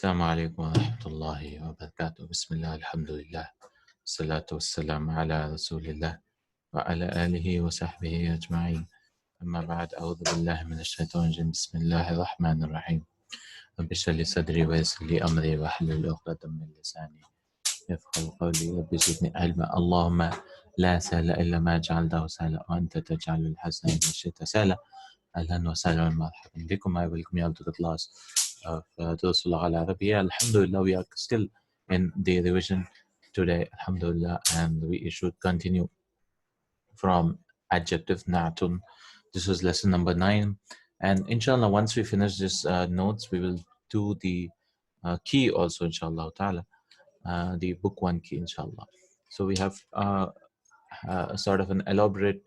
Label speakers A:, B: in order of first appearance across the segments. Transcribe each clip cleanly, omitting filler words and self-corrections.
A: السلام عليكم ورحمة الله وبركاته. بسم الله الحمد لله الصلاة والسلام على رسول الله وعلى آله وصحبه أجمعين. أما بعد، أعوذ بالله من الشيطان الرجيم. بسم الله الرحمن الرحيم. رب اشرح لي صدري ويسر لي أمري واحلل عقدة من لساني يفقهوا قولي. رب زدني علما. اللهم لا سهل إلا ما جعلته سهلا وأنت تجعل الحزن إذا شئت سهلا. أهلا وسهلا ومرحبا بكم. I welcome you all to the class of Durus al Arabiya. Alhamdulillah, we are still in the revision today, Alhamdulillah, and we should continue from adjective Na'tun. This was lesson number 9, and inshallah, once we finish this notes, we will do the key also, inshallah ta'ala, the book 1 key, inshallah. So we have sort of an elaborate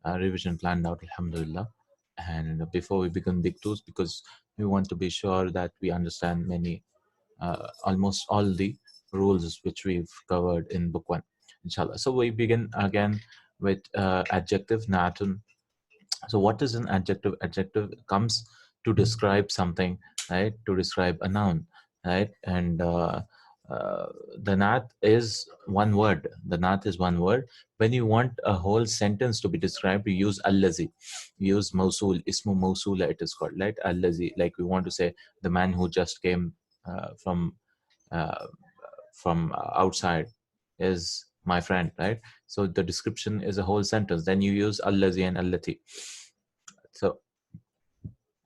A: revision planned out, alhamdulillah. And before we begin big tools, because we want to be sure that we understand almost all the rules which we've covered in book 1, inshallah. So we begin again with adjective Natun. So what is an adjective? Adjective comes to describe something, right? To describe a noun, right? And the nat is one word. The nat is one word. When you want a whole sentence to be described, you use allazi. You use mausul, ismu mausula it is called, right? Allazi, like we want to say the man who just came from uh, outside is my friend, right? So the description is a whole sentence. Then you use allazi and allati. So,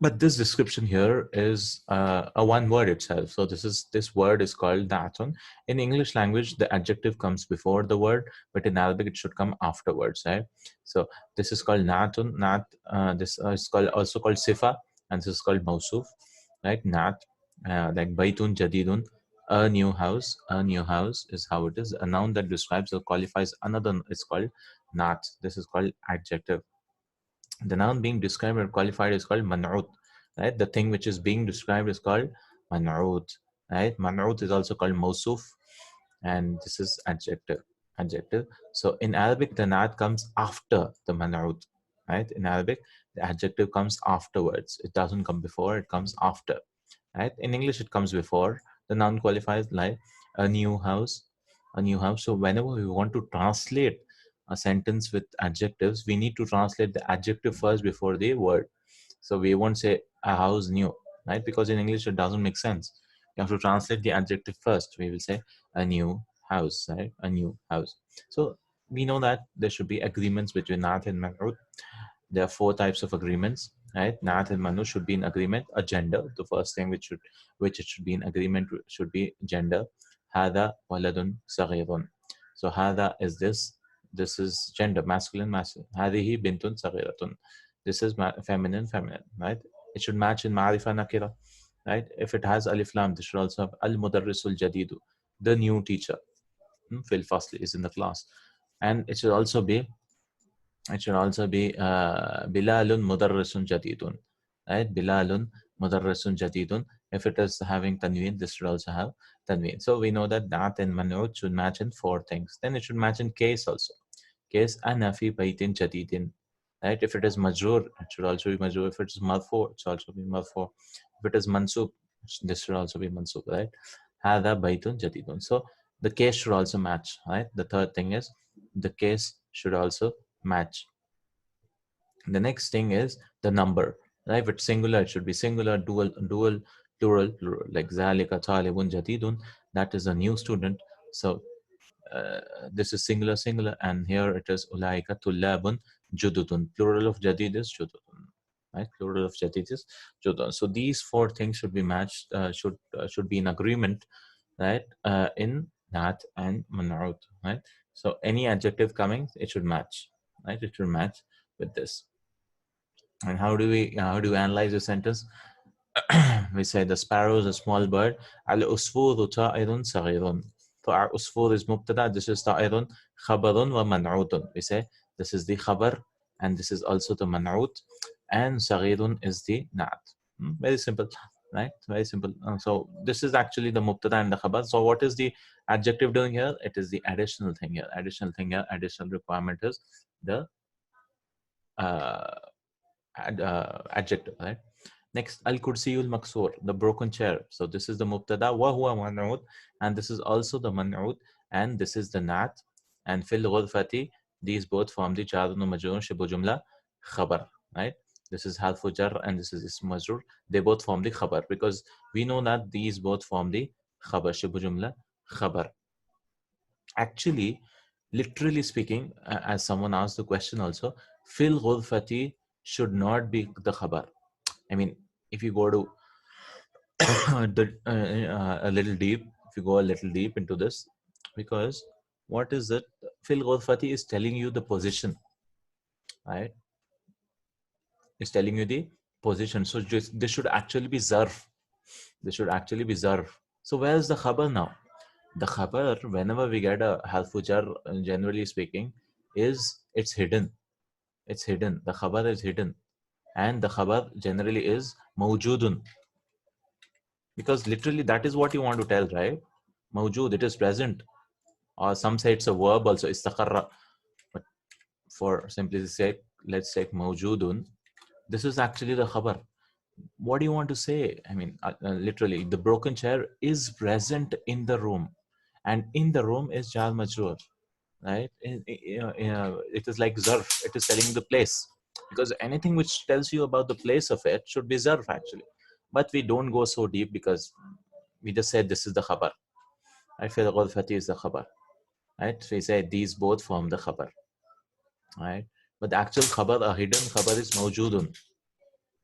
A: but this description here is a one word itself. So this word is called datun. In English language, the adjective comes before the word, but in Arabic it should come afterwards, right? So this is called natun. Nat. This is called also called sifa, and this is called mausuf, right? Nat, like baitun jadidun, a new house. A new house is how it is. A noun that describes or qualifies another is called nat. This is called adjective. The noun being described or qualified is called man'ut, right? The thing which is being described is called man'ut, right? Man'ut is also called mausuf, and this is adjective. So in Arabic, the nat comes after the man'ut, right? In Arabic, the adjective comes afterwards. It doesn't come before, it comes after, right? In English, it comes before. The noun qualifies like a new house, a new house. So whenever we want to translate a sentence with adjectives, we need to translate the adjective first before the word. So we won't say a house new, right? Because in English, it doesn't make sense. You have to translate the adjective first. We will say a new house, right? A new house. So we know that there should be agreements between Naat and Man'ut. There are 4 types of agreements, right? Naat and Manu should be in agreement. A gender, the first thing which it should be in agreement should be gender. Hada waladun saghirun. So hada is this. This is gender, masculine. Hadihi bintun saghiratun. This is feminine, right? It should match in ma'rifa nakira, right? If it has alif lam, this should also have al mudarrisul jadidu, the new teacher. Fil fasli is in the class, and it should also be Bilalun mudarrisun jadidun, right? Bilalun mudarrisun jadidun. If it is having tanween, this should also have tanween. So we know that and man'ut should match in 4 things. Then it should match in case also. Case ana fi baytin jadidin, right? If it is majrur, it should also be majrur. If it is marfu, it should also be marfu. If it is mansub, this should also be mansub, right? Hada baytun jadidun. So the case should also match, right? The third thing is the case should also match. The next thing is the number, right? If it's singular, it should be singular. Dual, plural. Like zalika talibun jadidun, that is a new student. So this is singular, and here it is ulaika tullabun jududun. Plural of jadid is jududun, right? Plural of jadid is jududun. So these 4 things should be matched, should be in agreement, right? In nat and man'ut, right? So any adjective coming, it should match, right? It should match with this. And how do we analyze the sentence? We say the sparrow is a small bird. Al-usfuru ta'irun saghirun. So our usfur is mubtada, this is ta'irun, khabarun wa man'utun. We say this is the khabar and this is also the man'ut, and saghirun is the na'at. Very simple, right? Very simple. So this is actually the mubtada and the khabar. So what is the adjective doing here? It is the additional thing here. Additional requirement is the adjective, right? Next, al-kursiyul maksur, the broken chair. So this is the mubtada, wa huwa man'ud, and this is also the man'ud, and this is the nat. And fil ghurfati, these both form the jar nu majrur shibu jumla khabar, right? This is harfu jar and this is ism majrur. They both form the khabar because we know that these both form the khabar, shibu jumla khabar. Actually, literally speaking, as someone asked the question also, fil ghurfati should not be the khabar. I mean, if you go to a little deep, if you go a little deep into this, because what is it? Fil ghurfati is telling you the position, right? It's telling you the position. So this should actually be zarf. This should actually be zarf. So where is the khabar now? The khabar, whenever we get a harfu jar, generally speaking, it's hidden. It's hidden. The khabar is hidden, and the khabar generally is mawjudun, because literally that is what you want to tell, right? Mawjood, it is present. Or some say it's a verb also, istaqarra. But for simplicity's sake, let's take mawjoodun. This is actually the khabar. What do you want to say? I mean, literally, the broken chair is present in the room, and in the room is jar majroor, right? It is like zarf. It is telling the place, because anything which tells you about the place of it should be zarf actually. But we don't go so deep because we just said this is the khabar. I feel ghurfati is the khabar, right? So we say these both form the khabar, right? But the actual khabar, a hidden khabar, is mawjoodun.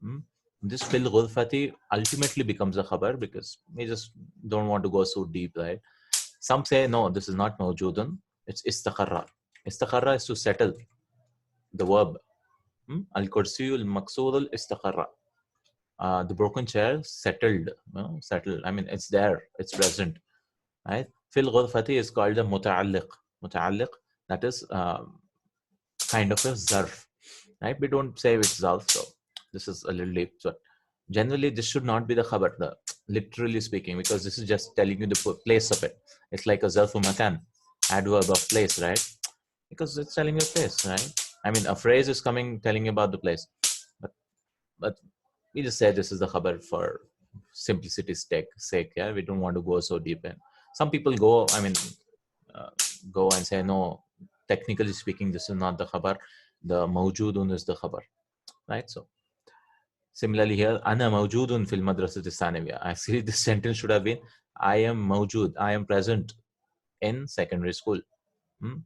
A: Hmm? This fil ghurfati ultimately becomes a khabar because we just don't want to go so deep, right? Some say no, this is not mawjoodun, it's istaqarra. Istaqarra is to settle, the verb. Al kursiyul maksur istaqarra. The broken chair settled, settled. I mean, it's there, it's present, right? Fil ghurfati is called a muta'alliq. Muta'alliq, that is kind of a zarf, right? We don't say it's zarf, so this is a little deep. So generally, this should not be the khabar, literally speaking, because this is just telling you the place of it. It's like a zarfu makan, adverb of place, right? Because it's telling you a place, right? I mean, a phrase is coming telling you about the place, but but we just say this is the khabar for simplicity's sake. Yeah, we don't want to go so deep in. Some people go, I mean, uh, go and say no. Technically speaking, this is not the khabar. The mawjoodun is the khabar, right? So similarly here, ana mawjoodun fil madrasati sanawiyya. Actually, this sentence should have been, I am mawjood, I am present in secondary school. Hmm?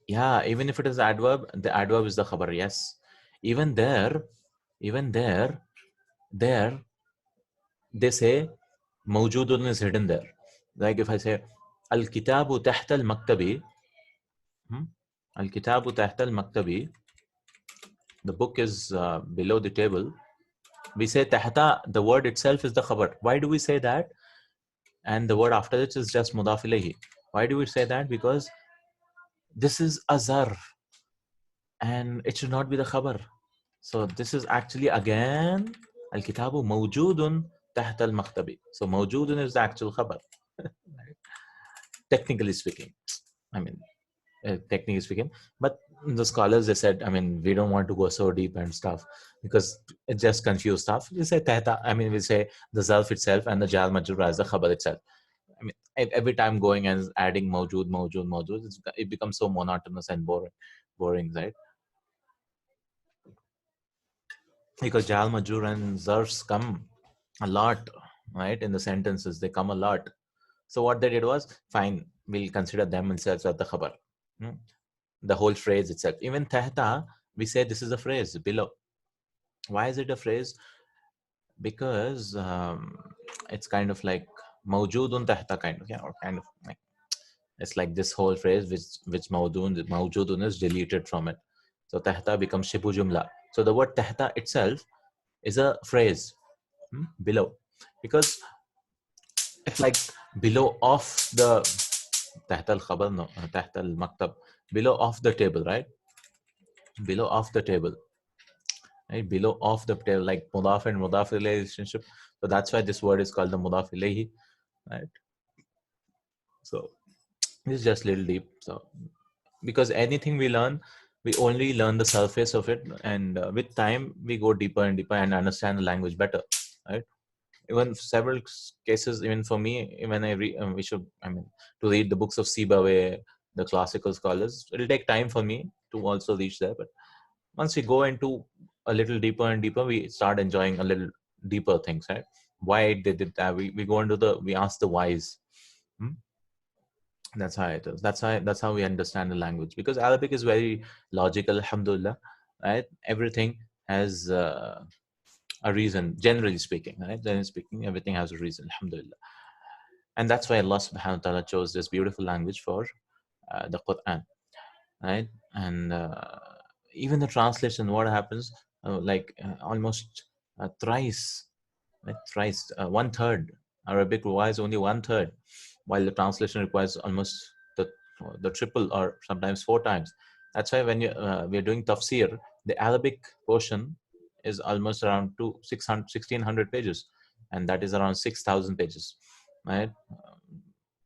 A: Yeah, even if it is adverb, the adverb is the khabar. Yes, even there, even there they say mawjoodun is hidden there. Like if I say al kitabu tahta al maktabi, al kitabu tahta al maktabi, the book is below the table. We say tahta, the word itself is the khabar. Why do we say that? And the word after it is just mudaf ilayhi. Why do we say that? Because this is a zarf and it should not be the khabar. So this is actually again al-kitabu mawjoodun tahta al-makhtabi. So mawjoodun is the actual khabar. Technically speaking, I mean, technically speaking, but the scholars, they said, I mean, we don't want to go so deep and stuff because it just confused stuff. We say tahta, I mean, we say the zarf itself and the jar majrur as the khabar itself. I mean, every time going and adding mawjood, it becomes so monotonous and boring, right? Because jal majrur and zarfs come a lot, right? In the sentences, they come a lot. So what they did was, fine, we'll consider them themselves as the khabar. Hmm? The whole phrase itself. Even tahta, we say this is a phrase below. Why is it a phrase? Because it's kind of like mawjoodun tahta, kind of, yeah, or kind of like, it's like this whole phrase which mawjoodun is deleted from it. So tahta becomes shibu jumla. So the word tahta itself is a phrase, below, because it's like below of the tahta al khabar, no, tahta al maktab, below of the table, right? Below of the table, right? Below of the table, like mudaf and mudaf relationship. So that's why this word is called the mudaf ilayhi, right? So this is just a little deep. So because anything we learn, we only learn the surface of it, and with time we go deeper and deeper and understand the language better, right? Even several cases, even for me, when I read, we should, I mean, to read the books of Sibawayh, the classical scholars, it'll take time for me to also reach there. But once we go into a little deeper and deeper, we start enjoying a little deeper things, right? Why they did that? We go into we ask the whys. Hmm? That's how it is. That's how we understand the language, because Arabic is very logical, alhamdulillah, right? Everything has a reason, generally speaking, right? Generally speaking, everything has a reason, alhamdulillah. And that's why Allah subhanahu wa ta'ala chose this beautiful language for the Qur'an, right? And even the translation, what happens, almost thrice, like thrice, one third. Arabic requires only one third, while the translation requires almost the triple, or sometimes four times. That's why when we're doing tafsir, the Arabic portion is almost around 1,600 pages, and that is around 6,000 pages, right?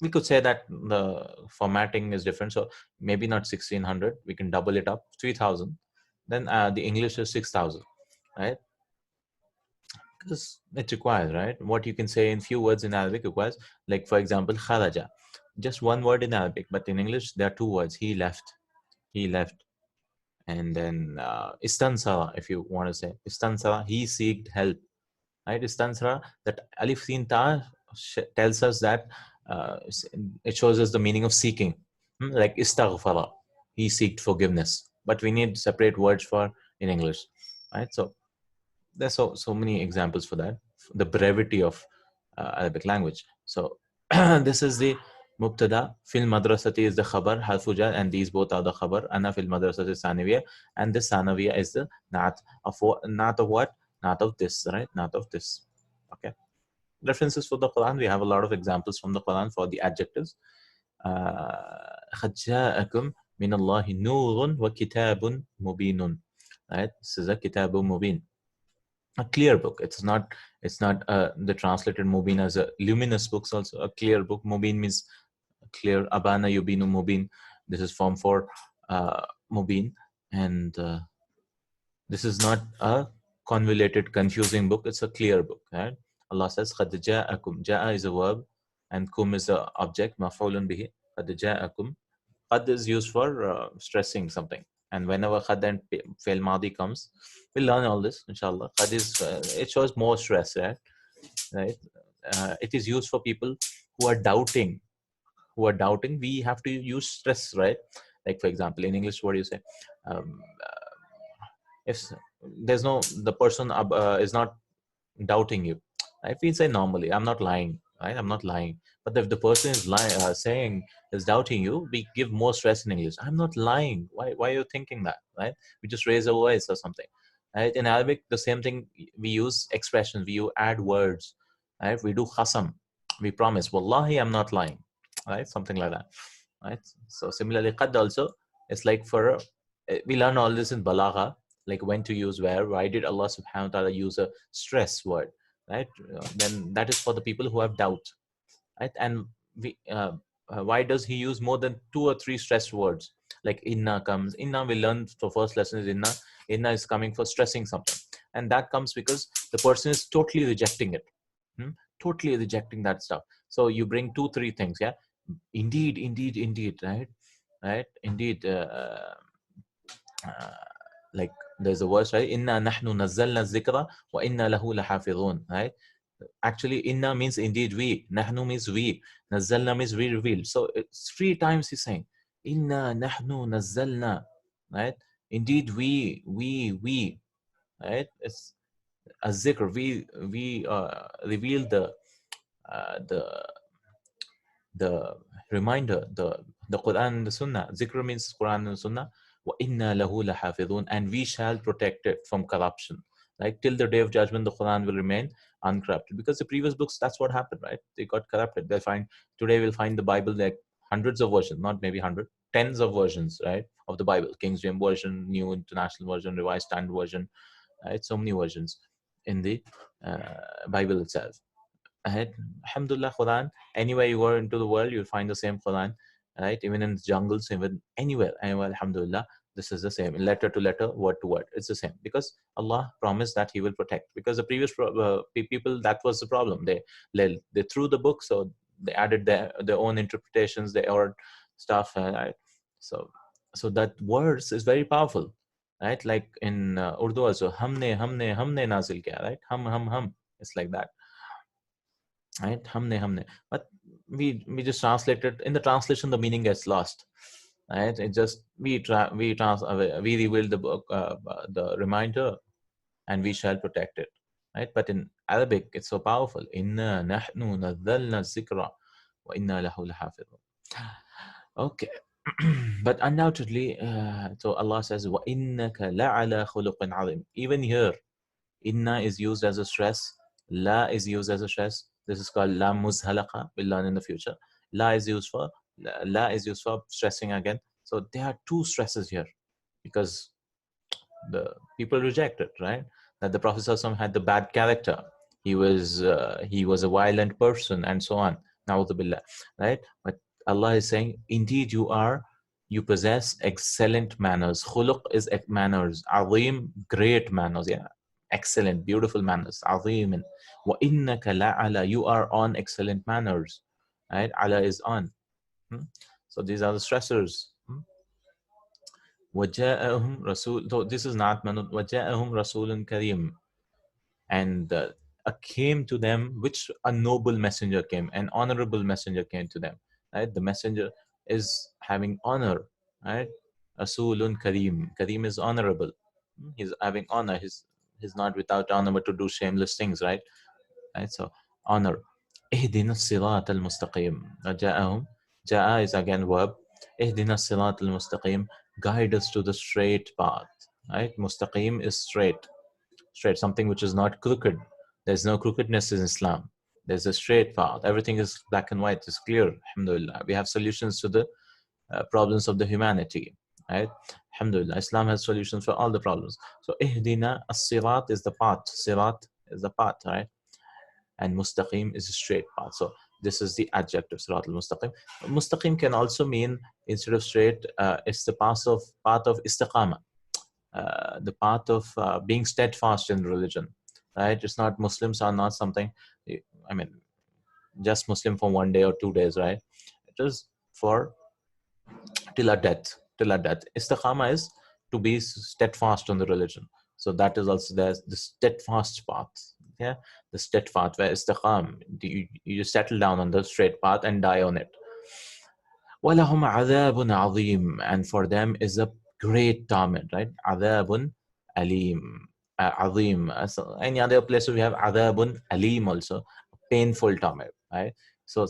A: We could say that the formatting is different, so maybe not 1,600. We can double it up, 3,000. Then the English is 6,000, right? Because it requires, right? What you can say in few words in Arabic requires, like for example, kharaja, just one word in Arabic, but in English there are two words. He left, and then istansara, if you want to say istansara, he seeked help, right? Istansara, that alif sin ta tells us that it shows us the meaning of seeking. Like istaghfara, he seeked forgiveness, but we need separate words for in English, right? So there's so many examples for that, the brevity of Arabic language. So this is the mubtada. Fil madrasati is the khabar, harfuja, and these both are the khabar. Ana fil madrasati sanawiya, and this sanawiya is the naat of naat of what? Naat of this, right? Naat of this. Okay. References for the Quran. We have a lot of examples from the Quran for the adjectives. قد جاءكم من الله نور وكتاب مبين. Right? This is a kitab mubin, a clear book. It's not the translated mubin as a luminous books, also a clear book. Mubin means clear. Abana yubinu mubin. This is form for mubin, and this is not a convoluted, confusing book. It's a clear book, right? Allah says qad ja'akum. Ja'a is a verb and kum is the object, maf'ulun bihi. Qad ja'akum. Qad is used for stressing something. And whenever qad and fail madi comes, we'll learn all this, inshallah. Qad is, it shows more stress, right? Right? It is used for people who are doubting. We have to use stress, right? Like, for example, in English, what do you say? Um, if there's no, the person is not doubting you, right? We say normally, I'm not lying, right? I'm not lying. But if the person is lying, saying is doubting you, we give more stress in English. I'm not lying. Why are you thinking that, right? We just raise a voice or something, right? In Arabic, the same thing. We use expressions. We add words, right? We do khasam. We promise, wallahi, I'm not lying, right? Something like that, right? So similarly, qad also, it's like for we learn all this in balagha, like when to use where. Why did Allah subhanahu wa ta'ala use a stress word, right? Then that is for the people who have doubt, right? And why does he use more than two or three stress words? Like inna comes, inna we learn for first lesson is inna. Inna is coming for stressing something, and that comes because the person is totally rejecting it. hmm? Totally rejecting that stuff. So you bring two three things, yeah. Indeed, indeed, indeed, right, indeed. Uh, like there's a verse, right? Inna nahnu nazzalna zikra wa inna lahu lahafidhun, right? Actually, inna means indeed we, nahnu means we, nazzalna means we revealed. So it's three times he's saying inna nahnu nazzalna, right? Indeed we, right? It's a zikr. We reveal the the reminder, the Quran and the Sunnah. Zikr means Quran and Sunnah. وَإِنَّا لَهُ لَحَافِظُونَ, and we shall protect it from corruption. Like till the day of judgment, the Quran will remain uncorrupted. Because the previous books, that's what happened, right? They got corrupted. Today we'll find the Bible like hundreds of versions, not maybe hundred, tens of versions, right, of the Bible. King James version, New International Version, Revised Standard Version, right? So many versions in the Bible itself. Ahead, alhamdulillah, Quran, anywhere you go into the world, you'll find the same Quran, right? Even in the jungles, even anywhere, alhamdulillah, This is the same, letter to letter, word to word. It's the same because Allah promised that He will protect. Because the previous people, that was the problem. They threw the book, so they added their own interpretations, their own stuff. Right? So that words is very powerful, right? Like in Urdu also, हमने नाजिल किया, right? हम. It's like that, right? हमने. But we just translated. In the translation, the meaning gets lost. Right? It just we revealed the book, the reminder, and we shall protect it. Right? But in Arabic, it's so powerful. Inna nahnu nazzalna zikra wa inna lahu lahafidhun. Okay. But undoubtedly, so Allah says, "Wa innaka la'ala khuluqin azim." Even here, inna is used as a stress, la is used as a stress. This is called la muzhalaqa. We'll learn in the future. La is used for stressing again. So there are two stresses here because the people rejected, right? That the Prophet ﷺ had the bad character. He was a violent person and so on. Na'udhu billah, right? But Allah is saying, indeed you possess excellent manners. Khuluq is manners. Azim, great manners. Yeah, excellent, beautiful manners. Azim. Wa innaka la'ala, you are on excellent manners. Right? Ala is on. So these are the stressors. وَجَاءَهُمْ رَسُولٌ. So this is not manut. وَجَاءَهُمْ رَسُولٌ كَرِيمٌ. And came to them, which a noble messenger came, an honorable messenger came to them. Right? The messenger is having honor. Right? Rasulun Kareem. Kareem is honorable. He's having honor. He's not without honor but to do shameless things, right? Right? So honor. اهدنا الصراط المستقيم. جاءهم. جاء is again verb. اهدنا الصراط المستقيم. Guide us to the straight path. Right? Mustaqim is straight. Straight, something which is not crooked. There's no crookedness in Islam. There's a straight path. Everything is black and white. It's clear. Alhamdulillah. We have solutions to the problems of the humanity. Right? Alhamdulillah. Islam has solutions for all the problems. So ihdina as-sirat is the path. Sirat is the path, right? And mustaqim is a straight path. So this is the adjective, sirat al-mustaqim. Mustaqim can also mean, instead of straight, it's the path of istiqamah. The path of being steadfast in religion, right? It's not, Muslims are not something, I mean, just Muslim for 1 day or 2 days, right? It is for till our death. Istiqama is to be steadfast on the religion. So that is also the steadfast path. Yeah, the steadfast where istiqam, you settle down on the straight path and die on it. وَلَهُمْ عَذَابٌ عَظِيمٌ. And for them is a great torment, right? عَذَابٌ أَلِيمٌ. Azim. So any other place we have adabun alim also, painful torment, right? So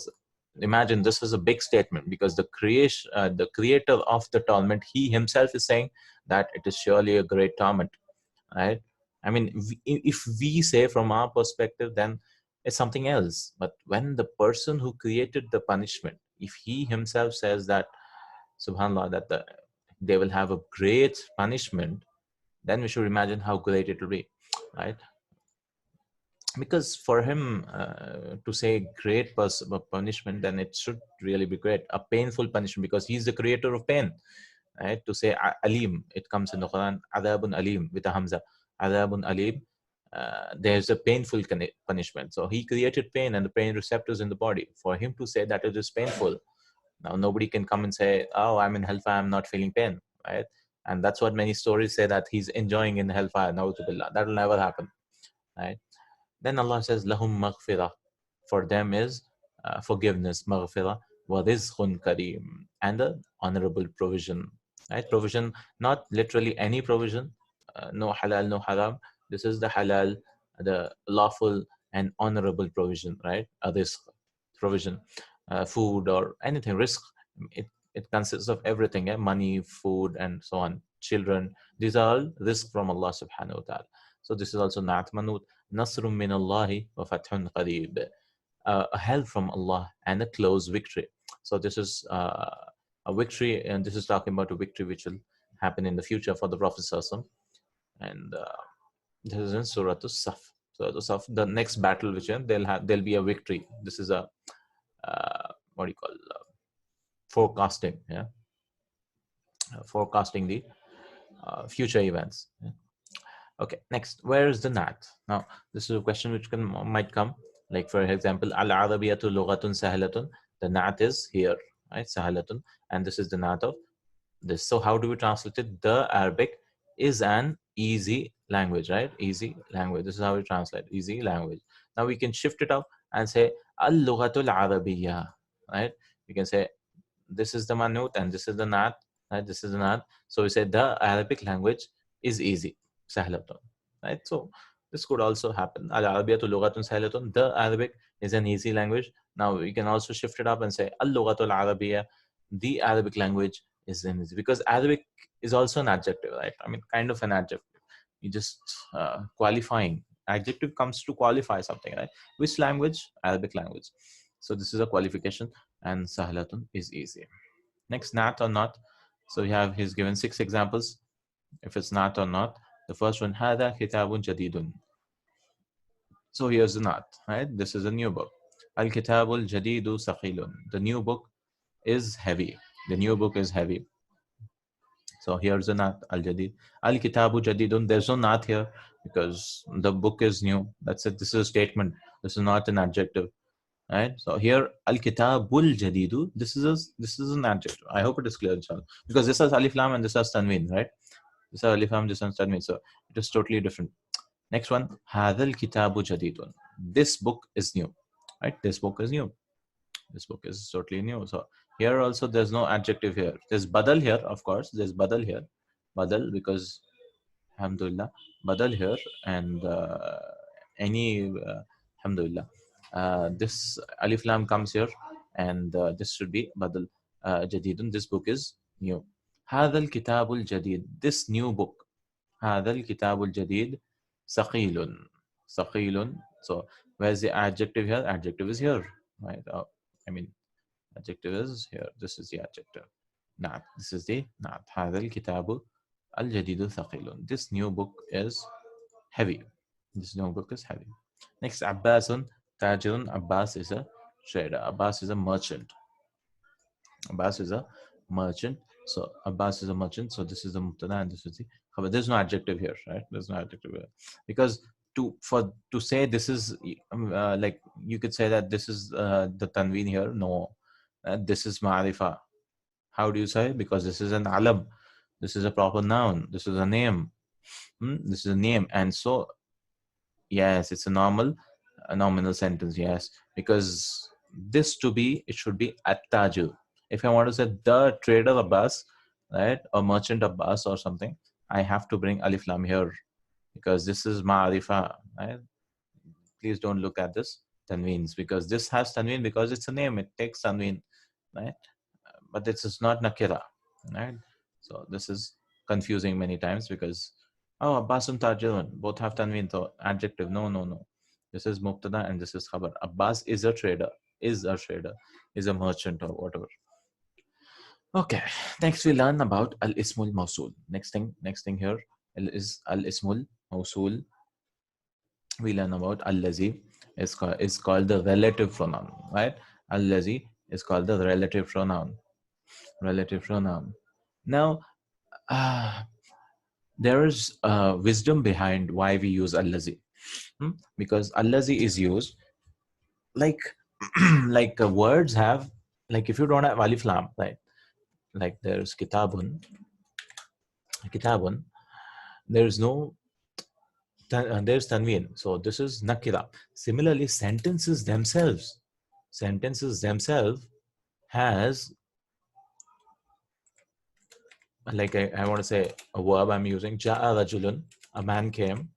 A: imagine this is a big statement because the creator of the torment, he himself is saying that it is surely a great torment, right? I mean, if we say from our perspective, then it's something else. But when the person who created the punishment, if he himself says that, subhanallah, that they will have a great punishment, then we should imagine how great it will be, right? Because for him to say great punishment, then it should really be great. A painful punishment, because he's the creator of pain, right? To say alim, it comes in the Quran, adabun alim with a hamza, adabun alim. There's a painful punishment. So he created pain and the pain receptors in the body. For him to say that it is painful, now nobody can come and say, oh, I'm in hellfire, I'm not feeling pain, right? And that's what many stories say, that he's enjoying in hellfire. That will never happen, right? Then Allah says, lahum maghfirah. For them is forgiveness, maghfirah, wa rizqun kareem, and the honorable provision, right? Provision, not literally any provision, no halal, no haram. This is the halal, the lawful and honorable provision, right? Rizq, provision, food or anything, rizq. It consists of everything, money, food, and so on. Children, these are all rizq from Allah subhanahu wa ta'ala. So this is also na'at manut, nasrum min Allahi wa fathun qareeb, a help from Allah and a close victory. So this is a victory, and this is talking about a victory which will happen in the future for the Prophet Sallallahu. And this is in Surah Saf. So the next battle which there'll be a victory. This is a forecasting, forecasting the future events. Yeah. Okay, next, where is the nat? Now, this is a question which might come. Like, for example, al-arabiyatu lughatun sahalatun. The nat is here, right? Sahalatun. And this is the nat of this. So how do we translate it? The Arabic is an easy language, right? Easy language. This is how we translate easy language. Now we can shift it up and say al-lughatul arabiyya, right? We can say this is the manut and this is the nat, right? This is the nat. So we say the Arabic language is easy, sahlatun, right? So this could also happen. Al-arabiyatu lughatun sahlatun. The Arabic is an easy language. Now we can also shift it up and say al-lughatul arabiyya. The Arabic language is an easy, because Arabic is also an adjective, right? I mean, kind of an adjective. You just qualifying. Adjective comes to qualify something, right? Which language? Arabic language. So this is a qualification, and sahlatun is easy. Next, nat or not. So he's given 6 examples. If it's nat or not, the first one, hada kitabun jadidun. So here's the nat, right? This is a new book. Al kitabul jadidu saqilun. The new book is heavy. The new book is heavy. So here's the nat, al jadid. Al kitabu jadidun. There's no nat here because the book is new. That's it. This is a statement. This is not an adjective. Right. So here al kitabul jadidu. This is an adjective. I hope it is clear, inshallah. Because this has alif lam and this has tanween, right? This has alif lam, this has tanween. So it is totally different. Next one, hadal kitabu jadidun. This book is new, right? This book is new. This book is totally new. So here also there's no adjective here. There's badal here, of course. There's badal here. Badal, because alhamdulillah, badal here, and alhamdulillah, this alif lam comes here, and this should be badal. Jadidun, this book is new. Hadal kitabul jadid. This new book. Hadal kitabul jadid. Saqilun. Saqilun. So where's the adjective here? Adjective is here, right? I mean, adjective is here. This is the adjective. Nat. This is the nat. Hadal kitabu al jadidu thaqilun. This new book is heavy. This new book is heavy. Next, Abbasun Tajirun. Abbas is a trader. Abbas is a merchant. Abbas is a merchant. So Abbas is a merchant. So this is the mubtada and this is the khabar. There's no adjective here, right? There's no adjective here because to say this is like you could say that this is the tanween here. No, this is ma'rifa. How do you say? Because this is an alam. This is a proper noun. This is a name. This is a name, and so yes, it's a nominal sentence. Yes, because this to be, it should be at-taju. If I want to say the trader Abbas, right, or merchant Abbas or something, I have to bring alif lam here because this is ma'arifa. Right? Please don't look at this tanweens because this has tanween because it's a name. It takes tanween, right? But this is not nakira, right? So this is confusing many times because oh, Abbasun Tajirun, both have tanween, so adjective. No, no, no. This is mubtada and this is khabar. Abbas is a trader, is a merchant or whatever. Okay, next we learn about al ismul mausul. Next thing here is al ismul mausul. We learn about al-lazi is called the relative pronoun, right? Al-lazi is called the relative pronoun. Relative pronoun. Now, there is wisdom behind why we use al-lazi. Because al-lazi is used like like words have, like if you don't have alif lam, right? Like there's kitabun, there's no there's tanween, so this is nakira. Similarly, sentences themselves has, like I want to say a verb I'm using, ja'a rajulun, a man came,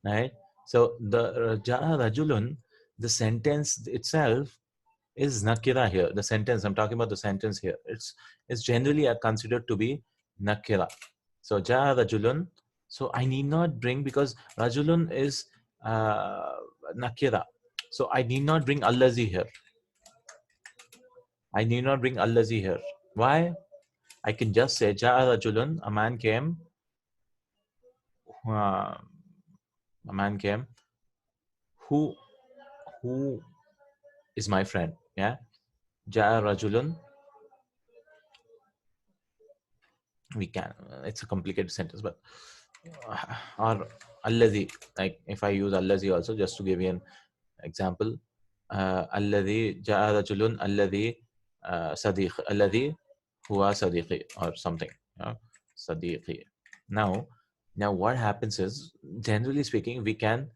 A: right? So the ja'a rajulun, the sentence itself is nakira here. The sentence, I'm talking about the sentence here. It's generally considered to be nakira. So ja'a rajulun. So I need not bring, because rajulun is nakira. So I need not bring allazi here. I need not bring allazi here. Why? I can just say ja'a rajulun. A man came. A man came. Who is my friend? Yeah. Ja'a rajulun. We can. It's a complicated sentence, but or allazi. Like if I use allazi also, just to give you an example, allazi jaa rajulun allazi sadiq allazi huwa sadiqi or something. Sadiqi. Now, now what happens is, generally speaking, we can.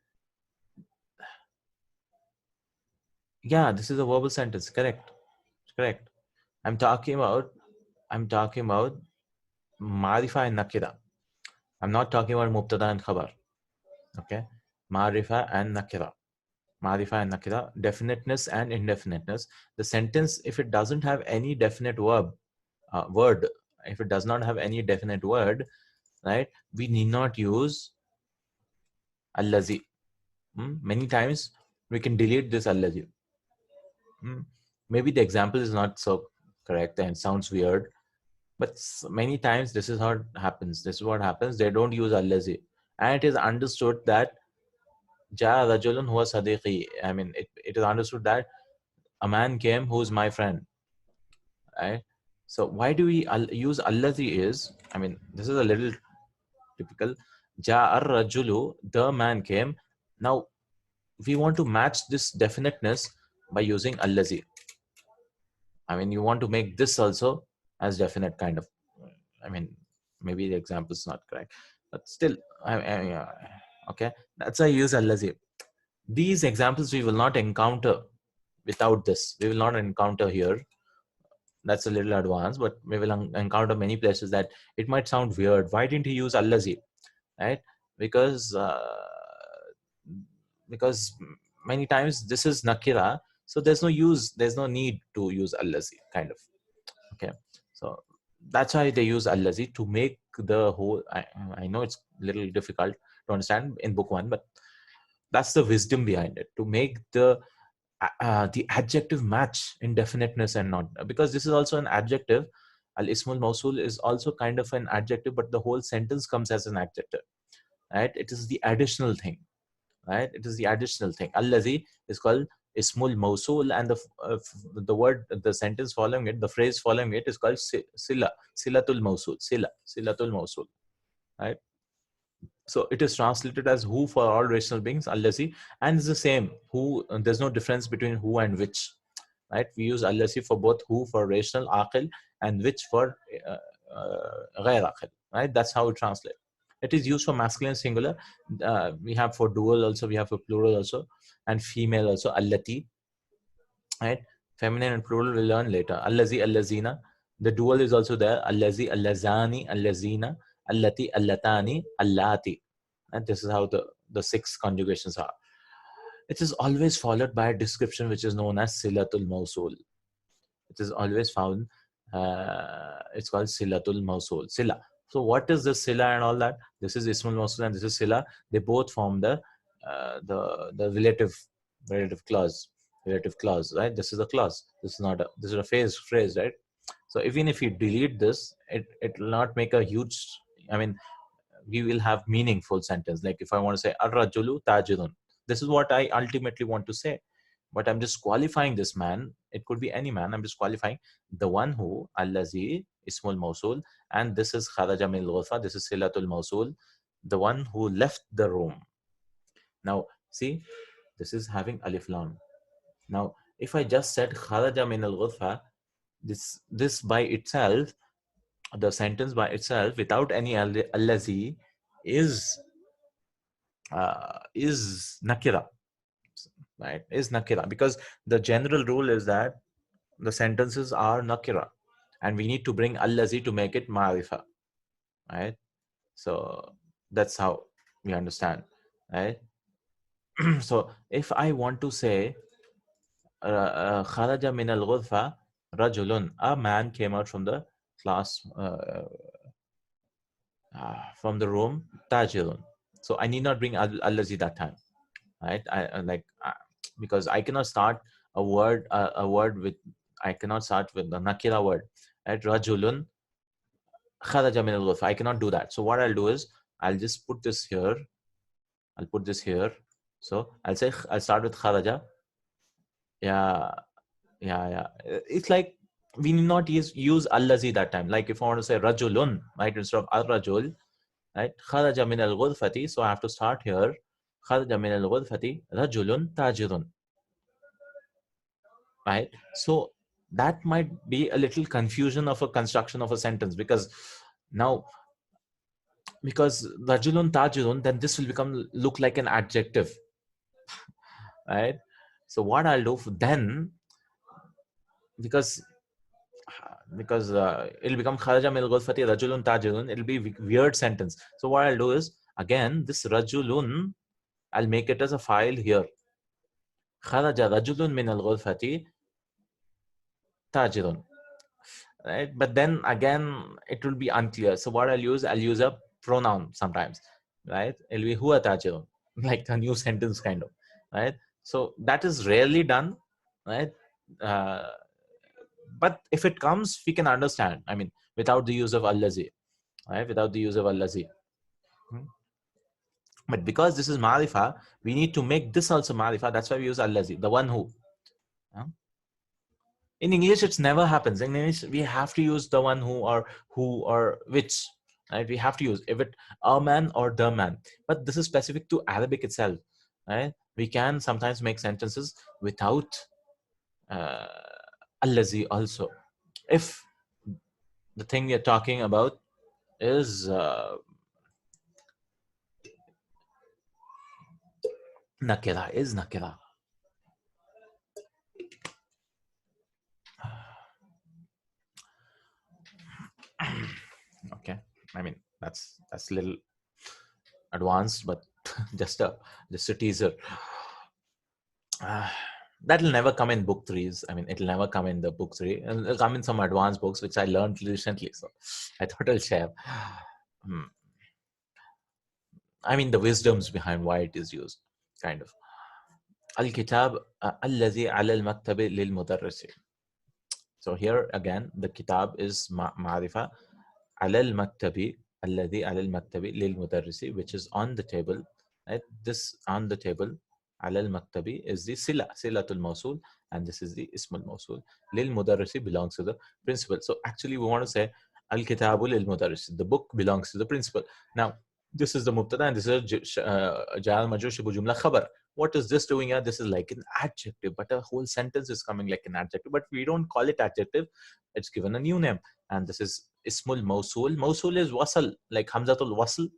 A: Yeah, this is a verbal sentence. Correct. Correct. I'm talking about. I'm talking about marifa and nakira. I'm not talking about mubtada and khabar. Okay, marifa and nakira. Marifa and nakira, definiteness and indefiniteness. The sentence, if it doesn't have any definite word, if it does not have any definite word, right, we need not use allazi. Many times we can delete this allazi. Maybe the example is not so correct and sounds weird, but many times this is how it happens. This is what happens. They don't use allazi, and it is understood that ja rajulun huwa sadiqi. I mean, it is understood that a man came who is my friend, right? So why do we use allazi is, I mean, this is a little typical. Ja rajulu, the man came. Now we want to match this definiteness by using allazi. I mean, you want to make this also as definite kind of. I mean, maybe the example is not correct, but still, okay. That's why I use allazi. These examples we will not encounter without this. We will not encounter here. That's a little advanced, but we will encounter many places that it might sound weird. Why didn't he use allazi, right? Because because many times this is nakira, so there's no use, there's no need to use allazi, kind of. Okay, so that's why they use allazi to make the whole. I know it's a little difficult to understand in book one, but that's the wisdom behind it, to make the adjective match in definiteness and not, because this is also an adjective. Al ismul mausul is also kind of an adjective, but the whole sentence comes as an adjective, right? It is the additional thing, right? It is the additional thing. Allazi is called ismul mausul, and the word, the sentence following it, the phrase following it is called sila, silatul mausul, silatul mausul, right? So it is translated as who for all rational beings, allazi, and it's the same who. There's no difference between who and which, right? We use allazi for both who for rational aqil and which for ghair aqil, right? That's how it translates. It is used for masculine singular. We have for dual also, we have for plural also, and female also, allati, right? Feminine and plural we'll learn later. Allazi, allazina. The dual is also there. Allazi, allazani, allazina, allati, allatani, allati. And this is how the six conjugations are. It is always followed by a description which is known as silatul mausul. It is always found. It's called silatul mausul. Sila. So what is this sila and all that? This is ismul mausul and this is sila. They both form the relative clause. Relative clause, right? This is a clause. This is not a, this is a phrase, right? So even if you delete this, it will not make a huge. I mean, we will have meaningful sentence. Like if I want to say ar-rajulu tajirun, this is what I ultimately want to say, but I'm just qualifying this man. It could be any man. I'm just qualifying the one who, allazi ismul mausul, and this is kharaja min al-ghurfa, this is silatul mausul, the one who left the room. Now see, this is having alif lam. Now if I just said kharaja min al-ghurfa, this by itself, the sentence by itself without any allazi is nakira, right? Is nakira, because the general rule is that the sentences are nakira, and we need to bring allazi to make it ma'rifa, right? So that's how we understand, right? So if I want to say kharaja min al-ghurfa rajulun, a man came out from the class, from the room, tajirun. So I need not bring allazi that time, right? Because I cannot start a word with, I cannot start with the nakira word, right? Rajulun kharaja min al-ghurfa. I cannot do that. So what I'll do is I'll just put this here. I'll put this here. So I'll start with kharaja. Yeah, yeah, yeah. It's like we need not use allazi that time. Like if I want to say rajulun, right, instead of ar-rajul, right, kharaja min al-ghurfati, so I have to start here, kharaja min al-ghurfati rajulun tajirun, right? So that might be a little confusion of a construction of a sentence, because now, because rajulun tajirun, then this will become look like an adjective, right? So what I'll do then, because it'll become kharaja min al-ghurfati rajulun tajirun, it'll be weird sentence. So what I'll do is, again, this rajulun, I'll make it as a file here. Kharaja rajulun min al-ghurfati tajirun, right? But then again, it will be unclear. So what I'll use a pronoun sometimes, right? It'll be huwa tajirun, like a new sentence kind of, right? So that is rarely done, right? Uh, but if it comes, we can understand. I mean, without the use of allazi, right? Without the use of allazi. But because this is marifa, we need to make this also marifa. That's why we use allazi, the one who. Huh? In English, it never happens. In English, we have to use the one who or which. Right? We have to use if it a man or the man. But this is specific to Arabic itself. Right? We can sometimes make sentences without uh, allazi also. If the thing you're talking about is nakira, is nakira. Okay, I mean that's a little advanced, but just a teaser. That'll never come in book threes. I mean, it'll never come in the book three. It'll come in some advanced books, which I learned recently. So I thought I'll share. I mean, the wisdoms behind why it is used, kind of. Al-kitab allazi ala al-maktabi lil-mudarrisi. So here again, the kitab is ma'rifa. Ala al-maktabi, alladhi ala al-maktabi lil-mudarrisi, which is on the table. Right? This on the table, ala al-maktabi, is the silatul mawsul, and this is the ismul mawsul. Lil-mudarrisi belongs to the principal. So actually, we want to say al-kitabu lil-mudarrisi. The book belongs to the principal. Now, this is the mubtada, and this is ja'al majrur shibu jumla khabar. What is this doing here? This is like an adjective, but a whole sentence is coming like an adjective, but we don't call it adjective. It's given a new name, and this is ismul mawsul. Mawsul is wasl, like hamzatul wasl.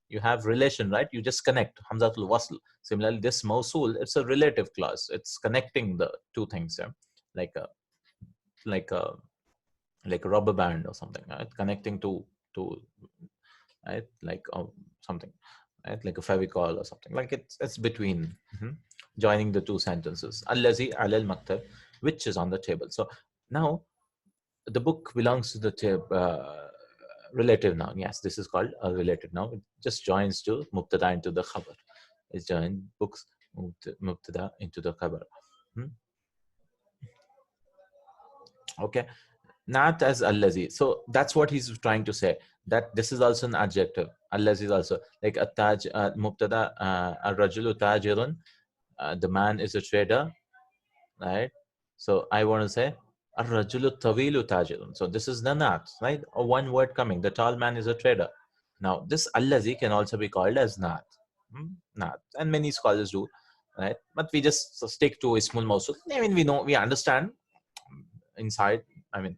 A: You have relation, right? You just connect hamzatul wasl. Similarly, this mawsul, it's a relative clause. It's connecting the two things, yeah? like a like a like a rubber band or something, right? Connecting to right, like something, right, like a favicol or something, like it's between, joining the two sentences. Allazi alal maktab, which is on the table. So now the book belongs to the relative noun. Yes, this is called a relative noun. It just joins to mubtada into the khabar. It's joined books mubtada into the khabar. Okay, not as allazi. So that's what he's trying to say, that this is also an adjective. Allazi is also like a taj, mubtada, ar-rajulu tajirun, the man is a trader, right? So I want to say ar-rajulu tawilu tajirun. So this is the naat, right? Or one word coming, the tall man is a trader. Now this allazi can also be called as naat. Naat, and many scholars do, right? But we just stick to ismul mawsul. I mean, we understand inside, I mean,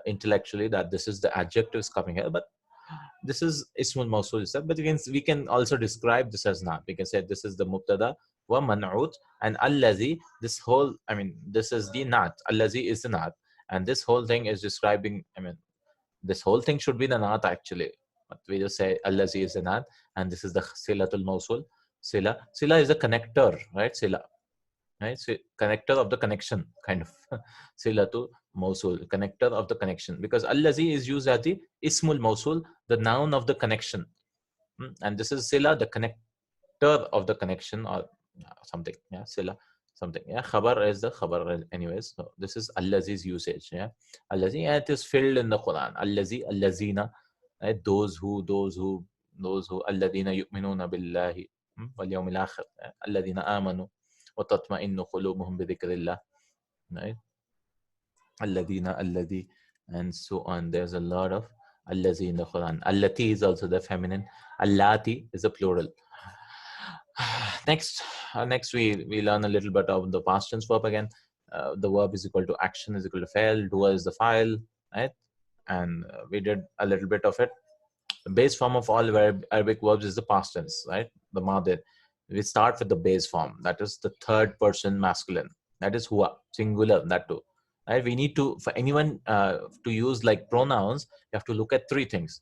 A: intellectually, that this is the adjectives coming here, but this is ismul mawsul itself. But we can also describe this as naat. We can say this is the mubtada wa man'ut, and allazi, this whole, I mean, this is the naat. Allazi is the naat, and this whole thing is describing, I mean, this whole thing should be the naat actually, but we just say allazi is the naat, and this is the silatul mawsul. Sila is a connector, right? Sila, right? So connector of the connection, kind of. Silatu mawsul, connector of the connection, because allazi is used as the ismul mawsul, the noun of the connection. And this is sila, the connector of the connection, or something. Yeah, sila, something. Yeah, khabar is the khabar anyways. So this is allazi's usage. Yeah, allazi, yeah, it is filled in the Quran. Allazi, allazina, right? Those who, alladina yu'minuna billahi wal yawmil akhir, alladina amanu wa tatma'innu qulubuhum bi dhikrillah, right? alladina, alladhi, and so on. There's a lot of allazi in the Quran. Allati is also the feminine. Allati is the plural. Next we learn a little bit of the past tense verb again. The verb is equal to action is equal to fail. Doer is the file, right? And we did a little bit of it. The base form of all Arabic verbs is the past tense, right? The madid. We start with the base form. That is the third person masculine. That is huwa, singular, that too. Right? We need to, for anyone to use like pronouns, you have to look at three things.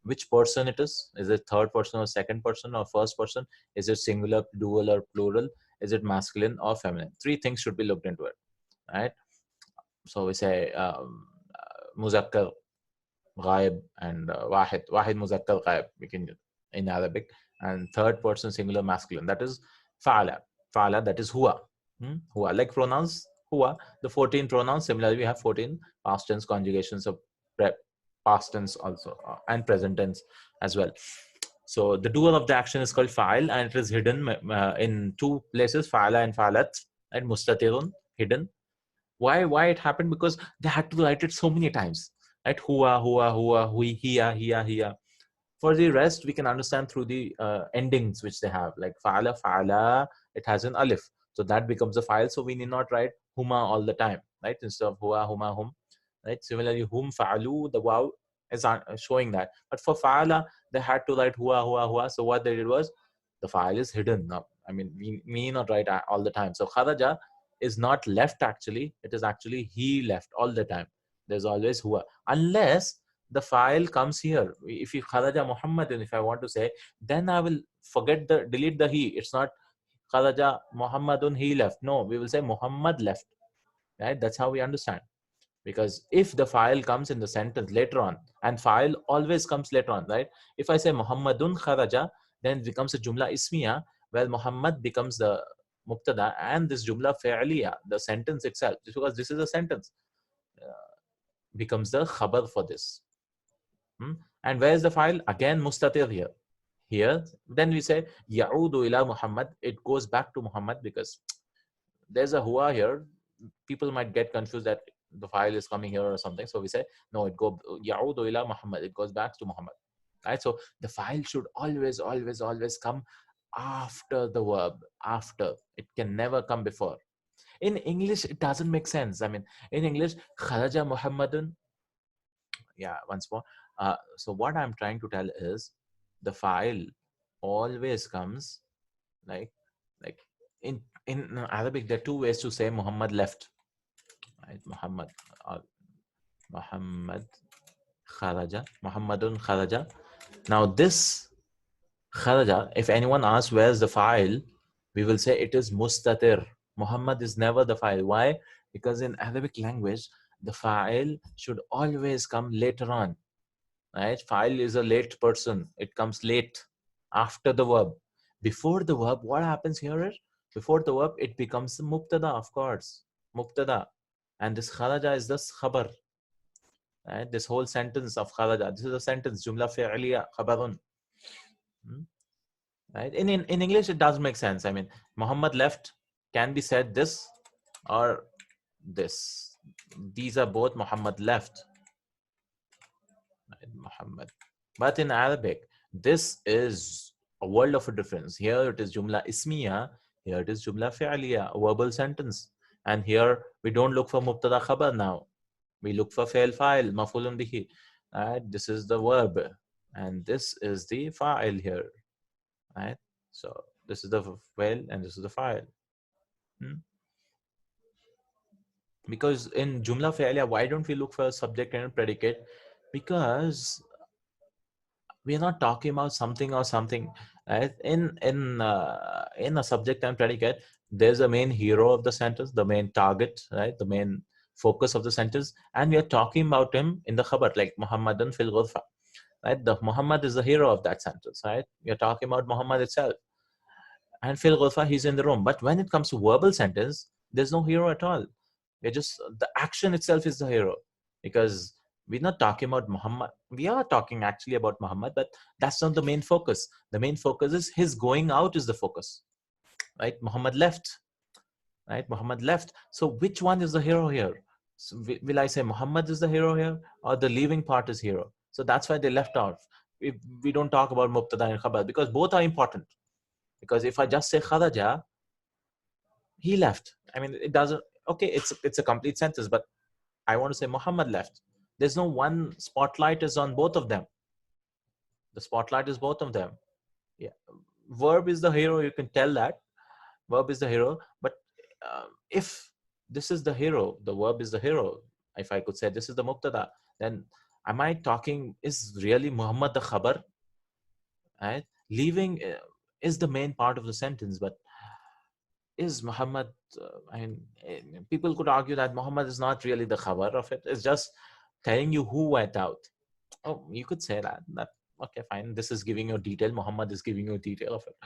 A: Which person it is? Is it third person or second person or first person? Is it singular, dual, or plural? Is it masculine or feminine? Three things should be looked into it, right? So we say muzakkar, ghaib, and wahid. Wahid, muzakkar, ghaib. We can in Arabic. And third person singular masculine. That is fa'ala. Fa'ala, that is huwa. Huwa. Like pronouns, huwa. The 14 pronouns. Similarly, we have 14 past tense conjugations of past tense also and present tense as well. So the doer of the action is called fa'il, and it is hidden in two places, fa'ala and fa'alat, and mustatirun, hidden. Why it happened? Because they had to write it so many times, right? Hua, hui, hiya. For the rest, we can understand through the endings which they have, like fa'ala, it has an alif, so that becomes a file. So we need not write huma all the time, right? Instead of hua, huma, hum, right? Similarly, hum, fa'alu, the waw is showing that. But for fa'ala, they had to write hua. So what they did was, the file is hidden now. I mean, we need not write all the time. So kharaja is not left actually. It is actually he left all the time. There's always hua. Unless the file comes here. If you kharaja Muhammadin, if I want to say, then I will delete the he. It's not kharaja Muhammadun, he left. No, we will say Muhammad left. Right? That's how we understand. Because if the file comes in the sentence later on, and file always comes later on, right? If I say Muhammadun kharaja, then it becomes a jumla ismiya, where Muhammad becomes the mubtada, and this jumla fi'liya, the sentence itself, because this is a sentence, becomes the khabar for this. And where is the file? Again, mustatir here. Here, then we say ya'udu ila Muhammad. It goes back to Muhammad, because there's a huwa here. People might get confused that the file is coming here or something. So we say, no, it go ya'udu ila Muhammad. It goes back to Muhammad. Right? So the file should always come after the verb. After. It can never come before. In English, it doesn't make sense. I mean, in English, kharaja Muhammadun. Yeah, once more. So what I'm trying to tell is, the file always comes like in Arabic. There are two ways to say Muhammad left. Right? Muhammad kharaja, Muhammadun kharaja. Now this kharaja, if anyone asks where's the file, we will say it is mustatir. Muhammad is never the file. Why? Because in Arabic language, the file should always come later on. Right? File is a late person. It comes late after the verb. Before the verb, what happens here is, before the verb, it becomes the mubtada, of course. Mubtada. And this kharaja is the khabar. Right? This whole sentence of kharaja. This is a sentence. Jumla fi'liya khabarun. Right? In English, it doesn't make sense. I mean, Muhammad left can be said this or this. These are both Muhammad left. Muhammad. But in Arabic, this is a world of a difference. Here it is jumla ismiya, here it is jumla fi'liya, a verbal sentence. And here we don't look for mubtada khabar now. We look for fail file, mafulun bihi. Right? This is the verb. And this is the file here. Right? So this is the fail and this is the file. Because in jumla fi'liya, why don't we look for a subject and a predicate? Because we are not talking about something or something, right? In a subject and predicate, there's a main hero of the sentence, the main target, right? The main focus of the sentence, and we are talking about him in the khabar, like Muhammadan fil ghurfa, right? The Muhammad is the hero of that sentence, right? We are talking about Muhammad itself, and fil ghurfa, he's in the room. But when it comes to verbal sentence, there's no hero at all. We're just, the action itself is the hero, because we're not talking about Muhammad. We are talking actually about Muhammad, but that's not the main focus. The main focus is his going out is the focus, right? Muhammad left, right? Muhammad left. So which one is the hero here? So will I say Muhammad is the hero here, or the leaving part is hero? So that's why they left out. We don't talk about Mubtada and Khabar because both are important. Because if I just say Kharaja, he left. I mean, it doesn't. Okay, it's a complete sentence, but I want to say Muhammad left. There's no one spotlight is on both of them. The spotlight is both of them. Yeah, verb is the hero. You can tell that verb is the hero. But if this is the hero, the verb is the hero. If I could say this is the Mubtada, then am I talking? Is really Muhammad the Khabar? Right? Leaving is the main part of the sentence, but is Muhammad, I mean, people could argue that Muhammad is not really the khabar of it. It's just telling you who went out. Oh, you could say that, okay, fine. This is giving you a detail. Muhammad is giving you a detail of it.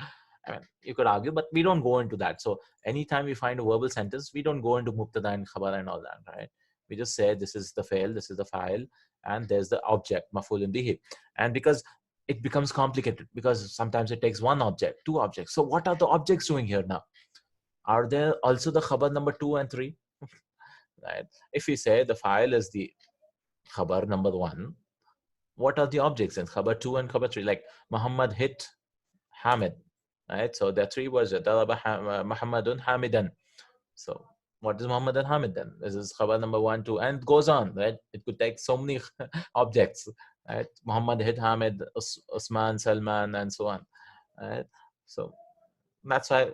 A: I mean, you could argue, but we don't go into that. So anytime we find a verbal sentence, we don't go into mubtada and khabar and all that, right? We just say this is the fail, this is the file, and there's the object, maf'ulun bihi. And because it becomes complicated, because sometimes it takes one object, two objects. So what are the objects doing here now? Are there also the khabar number 2 and 3? Right? If we say the file is the khabar number 1, what are the objects in khabar 2 and khabar 3? Like Muhammad hit Hamid, right? So there are 3 words. Daraba Muhammadun Hamidan. So what is Muhammad and Hamid then? This is khabar number 1, 2, and it goes on, right? It could take so many objects, right? Muhammad hit Hamid, Usman, Salman, and so on, right? So that's why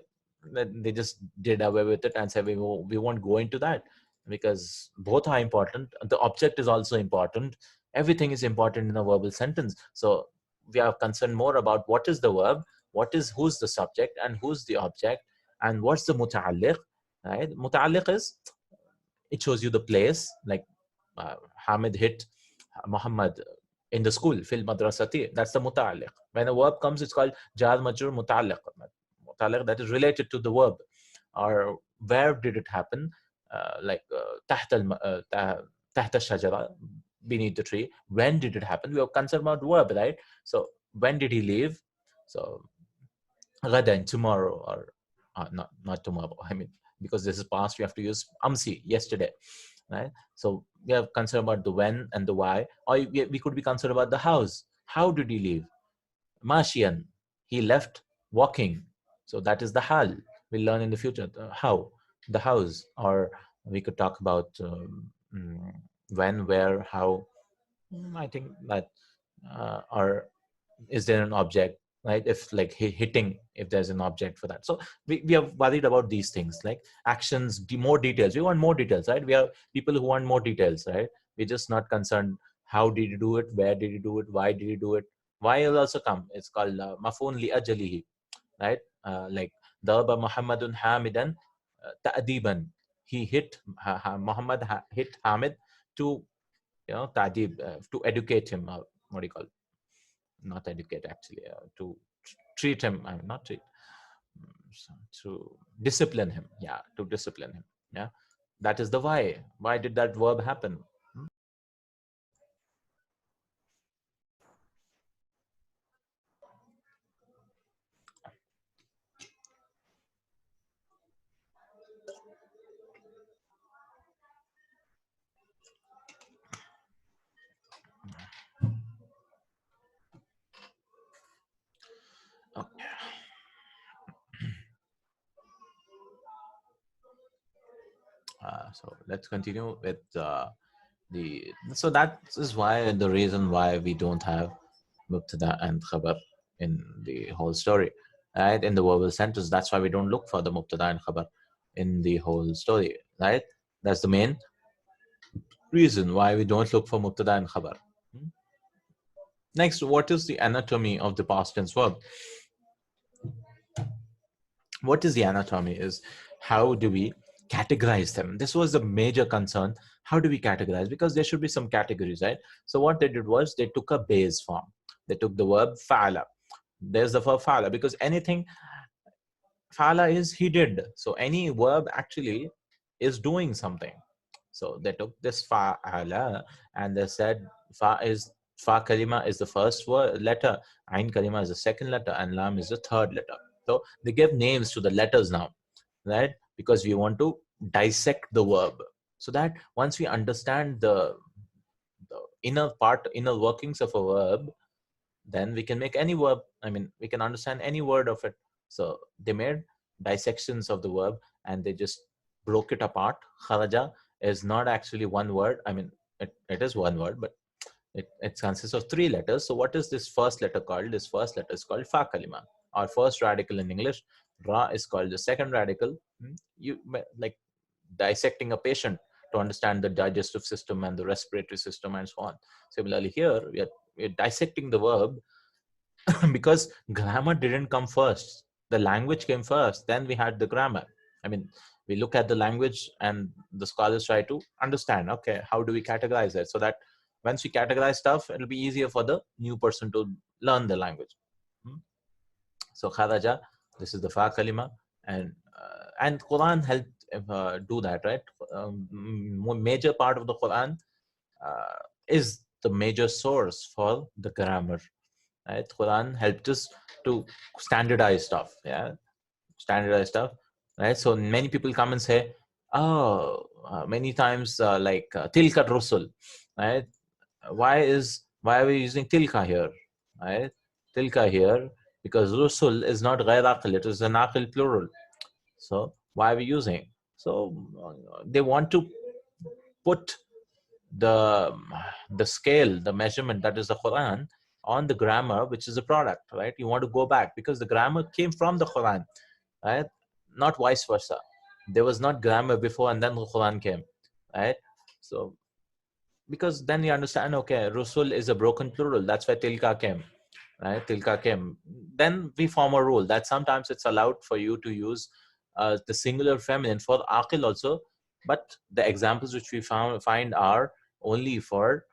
A: they just did away with it and said we won't go into that, because both are important. The object is also important. Everything is important in a verbal sentence. So we are concerned more about what is the verb, who's the subject, and who's the object, and what's the muta'alliq. Right? Muta'alliq is, it shows you the place, like Hamid hit Muhammad in the school, fil madrasati. That's the muta'alliq. When a verb comes, it's called jar majrur muta'alliq. Muta'alliq that is related to the verb. Or where did it happen? Like tahta shajara, beneath the tree. When did it happen? We are concerned about verb, right? So when did he leave? So ghadan, tomorrow, or not tomorrow. I mean, because this is past, we have to use amsi, yesterday, right? So we are concerned about the when and the why. Or we could be concerned about the house. How did he leave? Mashian, he left walking. So that is the hal. We'll learn in the future how, the house. Or we could talk about when, where, how. I think that, or is there an object, right? If like hitting, if there's an object for that. So we are worried about these things, like actions, more details. We want more details, right? We are people who want more details, right? We're just not concerned how did you do it, where did you do it, why did you do it. Why will also come. It's called maf'un li ajalihi, right? Like daraba Muhammadun Hamidan ta'diban. He hit Muhammad hit Hamid to, ta'dib, to educate him. What do you call it? Not educate, actually, to treat him. I mean, not treat, to discipline him. Yeah, to discipline him. Yeah, that is the why. Why did that verb happen? Okay. So let's continue with the. So that is why, the reason why we don't have mubtada and khabar in the whole story, right? In the verbal sentence, that's why we don't look for the mubtada and khabar in the whole story, right? That's the main reason why we don't look for mubtada and khabar. Next, what is the anatomy of the past tense verb? What is the anatomy is, how do we categorize them? This was the major concern. How do we categorize? Because there should be some categories, right? So what they did was they took a base form. They took the verb fa'ala. There's the verb fa'ala, because anything, fa'ala is he did. So any verb actually is doing something. So they took this fa'ala and they said fa kalima is the first word letter, ain kalima is the second letter, and lam is the third letter. So they give names to the letters now, right? Because we want to dissect the verb. So that once we understand the inner workings of a verb, then we can make any verb. I mean, we can understand any word of it. So they made dissections of the verb and they just broke it apart. Kharaja is not actually one word. I mean, it is one word, but it consists of three letters. So what is this first letter called? This first letter is called fa kalima, or first radical in English. Ra is called the second radical. Like dissecting a patient to understand the digestive system and the respiratory system and so on. Similarly here, we're dissecting the verb because grammar didn't come first. The language came first, then we had the grammar. I mean, we look at the language and the scholars try to understand, okay, how do we categorize it? So that once we categorize stuff, it'll be easier for the new person to learn the language. So kharaja, this is the fa kalima, and Quran helped do that, right? Major part of the Quran is the major source for the grammar. Right? Quran helped us to standardize stuff. Yeah, standardize stuff. Right? So many people come and say, oh, many times tilka rusul, right? Why are we using tilka here, right? Tilka here because rusul is not ghair aqil, it is an aqil plural. So why are we using? So they want to put the the scale, the measurement, that is the Quran, on the grammar, which is a product, right? You want to go back because the grammar came from the Quran, right? Not vice versa. There was not grammar before and then the Quran came, right? So because then you understand, okay, Rusul is a broken plural. That's why tilka came, right? Tilka came. Then we form a rule that sometimes it's allowed for you to use the singular feminine for aqil also, but the examples which we find are only for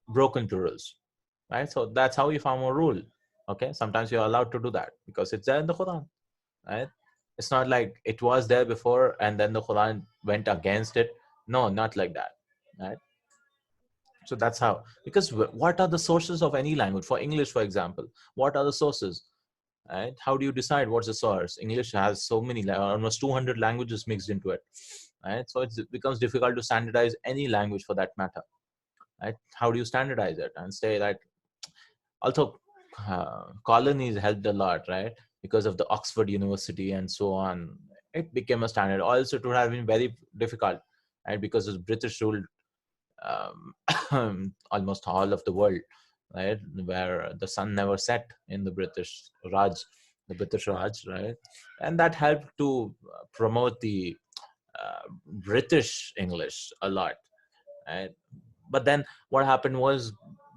A: broken plurals, right? So that's how you form a rule. Okay, sometimes you're allowed to do that because it's there in the Quran, right? It's not like it was there before and then the Quran went against it. No, not like that, right? So that's how, because what are the sources of any language? For English, for example, what are the sources, right? How do you decide what's the source? English has so many, almost 200 languages mixed into it, right? So it becomes difficult to standardize any language for that matter, right? How do you standardize it and say that? Also, colonies helped a lot, right? Because of the Oxford University and so on, it became a standard. Also, it would have been very difficult, right? Because the British ruled almost all of the world, right? Where the sun never set in the British Raj, right? And that helped to promote the British English a lot, right? But then what happened was,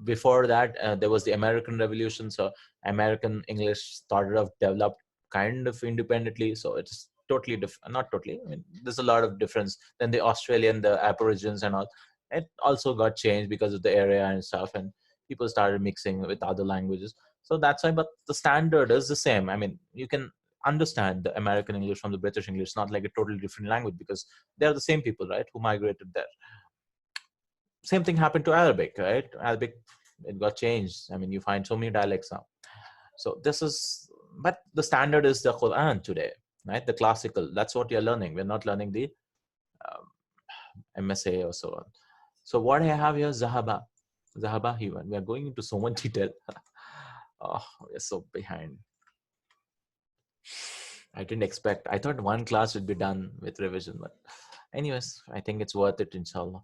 A: before that there was the American Revolution, so American English started off developed kind of independently, so it's totally different. Not totally, I mean, there's a lot of difference. Then the Australian, the Aborigines and all, it also got changed because of the area and stuff, and people started mixing with other languages. So that's why, but the standard is the same. I mean, you can understand the American English from the British English. It's not like a totally different language because they're the same people, right, who migrated there. Same thing happened to Arabic, right? Arabic, it got changed. I mean, you find so many dialects now. So this is, but the standard is the Quran today, right? The classical. That's what you're learning. We're not learning the MSA or so on. So what I have here, Zahaba. Zahaba, he went. We are going into so much detail. Oh, we're so behind. I didn't expect. I thought one class would be done with revision, but anyways, I think it's worth it, inshallah.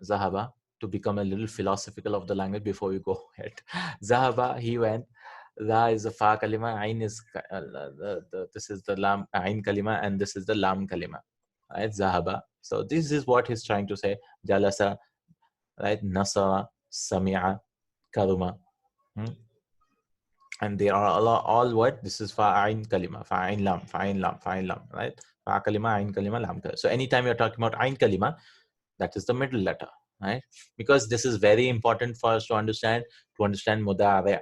A: Zahaba, to become a little philosophical of the language before we go ahead. Zahaba, he went. Za is the fa kalima, ain is this is the lam ain kalima, and this is the lam kalima. Right, Zahaba. So this is what he's trying to say. Jalasa, right? Nasara, Sami'a, Karuma. And they are all what? This is fa'ain kalima, fa'ain lam, fa'ain lam, fa'ain lam, right? Fa kalima, ain kalima, lam kalima. So anytime you're talking about ain kalima, that is the middle letter, right? Because this is very important for us to understand mudari,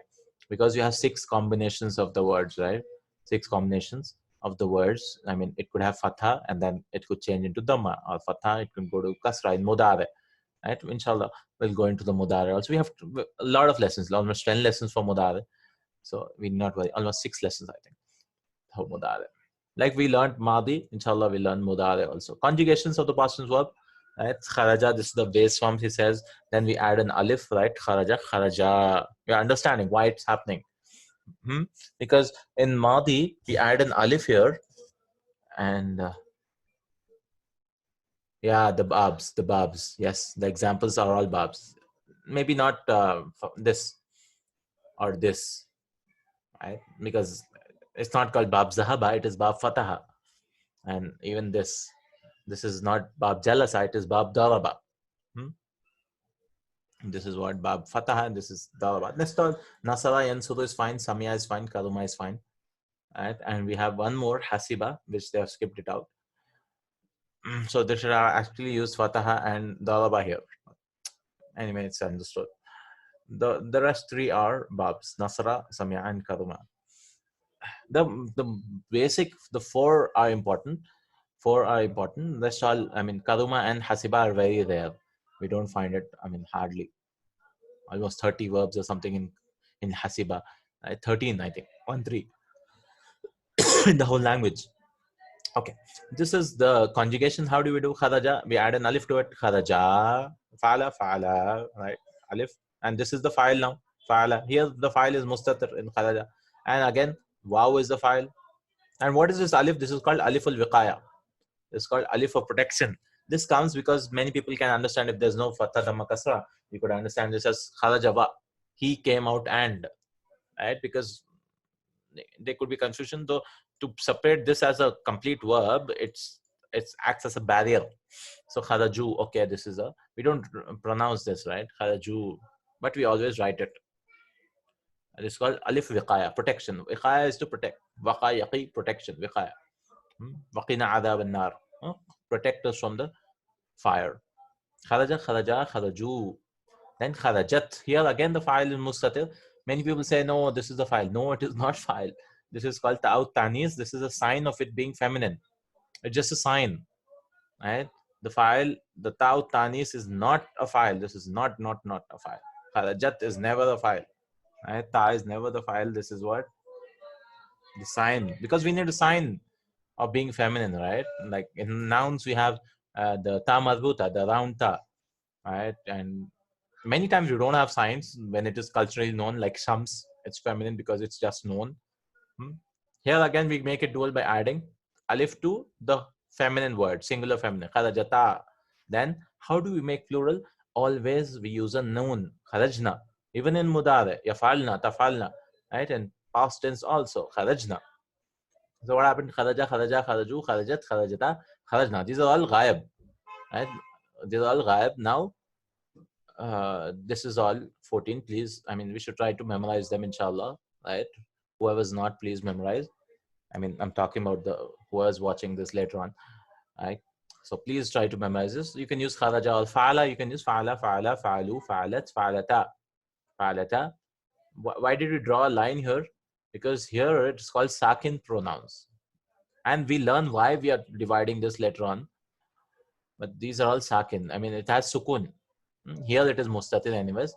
A: because you have 6 combinations of the words, right? 6 combinations of the words. I mean, it could have fatha and then it could change into dhamma, or fatha, it can go to kasra in mudari, right? Inshallah, we'll go into the mudari. Also, we have a lot of lessons, almost 10 lessons for mudari. So we not worry, almost 6 lessons, I think. How mudari. Like we learned madi, inshallah we learn mudari also. Conjugations of the past tense verb, Right? Kharaja, this is the base form, he says. Then we add an alif, right? Kharaja, kharaja. You're understanding why it's happening. Hmm? Because in Madi, we add an alif here, and yeah, the babs. Yes, the examples are all babs. Maybe not this or this, right? Because it's not called bab zahaba, it is bab fataha. And even this is not bab jalasa, it is bab daraba. Hmm? This is what bab fataha, and this is daraba. Next all, nasara yansuru is fine, samia is fine, karuma is fine. Right? And we have one more, hasiba, which they have skipped it out. So they should have actually used fataha and daraba here. Anyway, it's understood. The rest three are babs, nasara, samia, and karuma. The basic, the four are important. Four are important. Rest all, I mean, karuma and hasiba are very rare. We don't find it, I mean, hardly. Almost 30 verbs or something in hasiba. 13, I think. 1, 3 in the whole language. Okay, this is the conjugation. How do we do kharaja? We add an alif to it. Kharaja, fa'ala, fa'ala, right? Alif, and this is the file now. Fa'ala. Here the file is mustatir in kharaja, and again waw is the file. And what is this alif? This is called alif al wiqaya. It's called alif of protection. This comes because many people can understand if there's no fatha dhamma kasra. You could understand this as kharaja wa. He came out and, right? Because there could be confusion though. To separate this as a complete verb, it's acts as a barrier. So kharaju, okay, this is a, we don't pronounce this, right? Kharaju, but we always write it. It's called alif wiqaya, protection. Wiqaya is to protect. Waqa yaqi, protection. Wiqaya. Waqina adab an-nar. Protect us from the fire. Kharaja, kharaja, kharaju. Then kharajat. Here again the file is mustatir. Many people say, no, this is the file. No, it is not file. This is called ta'ut tanis. This is a sign of it being feminine. It's just a sign, right? The file, the ta'ut tanis is not a file. This is not a file. Kharajat is never a file. Right? Ta is never the file. This is what? The sign. Because we need a sign of being feminine, right? Like in nouns, we have the ta marbuta, the round ta, right? And many times you don't have signs when it is culturally known, like shams. It's feminine because it's just known. Here again, we make it dual by adding alif to the feminine word, singular feminine, kharajata. Then, how do we make plural? Always we use a noun, kharajna. Even in mudare, yafalna, tafalna, right? And past tense also, kharajna. So what happened? Kharaja, kharaja, kharaju, kharajat, kharajata, kharajna. These are all ghaib, right? These are all ghaib. Now, this is all 14. Please, I mean, we should try to memorize them, inshallah, right? Whoever's not, please memorize. I mean, I'm talking about the whoever's watching this later on, right? So please try to memorize this. You can use kharaja or fa'ala. You can use fa'ala, fa'ala, fa'alu, fa'alat, fa'alata, fa'alata. Why did we draw a line here? Because here it's called sakin pronouns. And we learn why we are dividing this later on. But these are all sakin. I mean, it has sukun. Here it is mustatir anyways.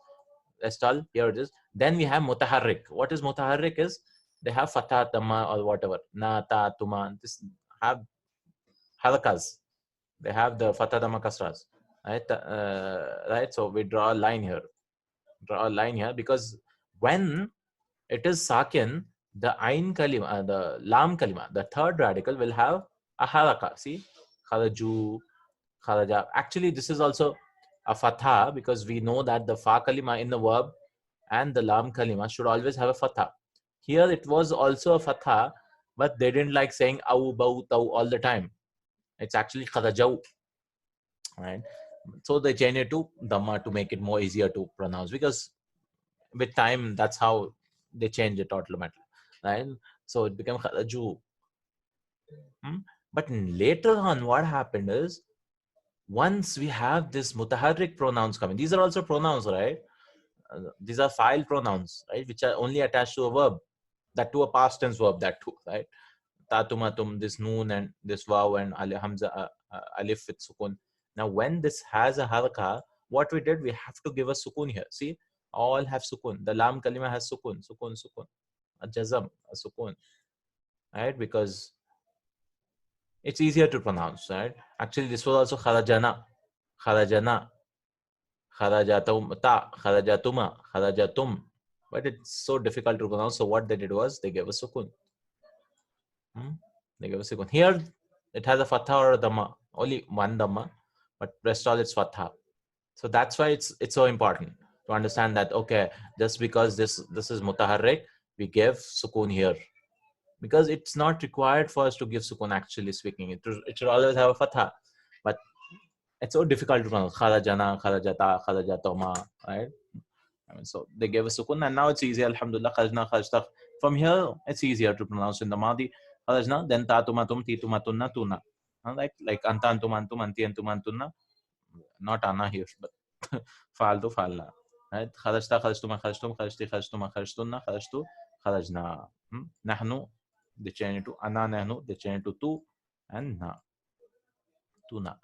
A: That's all. Here it is. Then we have mutaharrik. What is mutaharrik is they have fatha, tamma or whatever. Na, ta, tuma. This have halakas. They have the fatha, tamma, kasras. Right? Right. So we draw a line here. Draw a line here because when it is sakin, the ain kalima, the lam kalima, the third radical will have a halaka. See, kharaju, kharaja. Actually, this is also a fatha because we know that the fa kalima in the verb and the lam kalima should always have a fatha. Here it was also a fatha, but they didn't like saying au, bau, tau all the time. It's actually kharajau, right? So they changed it to dhamma to make it more easier to pronounce because with time that's how they change it automatically, right? So it became kharaju. But later on, what happened is once we have this mutaharrik pronouns coming, these are also pronouns, right? These are file pronouns, right? Which are only attached to a verb, that to a past tense verb, that too, right? Tatumatum, this noon and this waw and hamza, alif with sukun. Now, when this has a haraka, what we did, we have to give a sukun here. See, all have sukun. The lam kalima has sukun, sukun, sukun. A jazam, a sukun, right? Because it's easier to pronounce, right? Actually, this was also kharajana. kharajana, kharajatum, ta, kharajatuma, kharajatum. But it's so difficult to pronounce. So what they did was they gave a sukun. They gave a sukun. Here it has a fatha or a dhamma, only one dhamma, but rest all it's fatha. So that's why it's so important to understand that, okay, just because this is mutaharrik, we gave sukun here, because it's not required for us to give sukun. Actually speaking, it should always have a fatha, but it's so difficult to pronounce. Kharajana, kharajata, kharajatoma, right? I mean, so they gave a sukun, and now it's easy. Alhamdulillah, kharajna, kharajta. From here, it's easier to pronounce in the Madi. Kharajna, then ta tuma tum, ti tuma tunna, tuna. Like anta antum antum, anti antum antunna. Not ana here, but faal to faal na. Right? Kharajta, kharajtuma, kharajtum, kharajti, kharajtuma, kharajtunna, kharajtu, kharajna. Nahnu, they change it to ana, nahnu, they change it to tu, and na, tuna.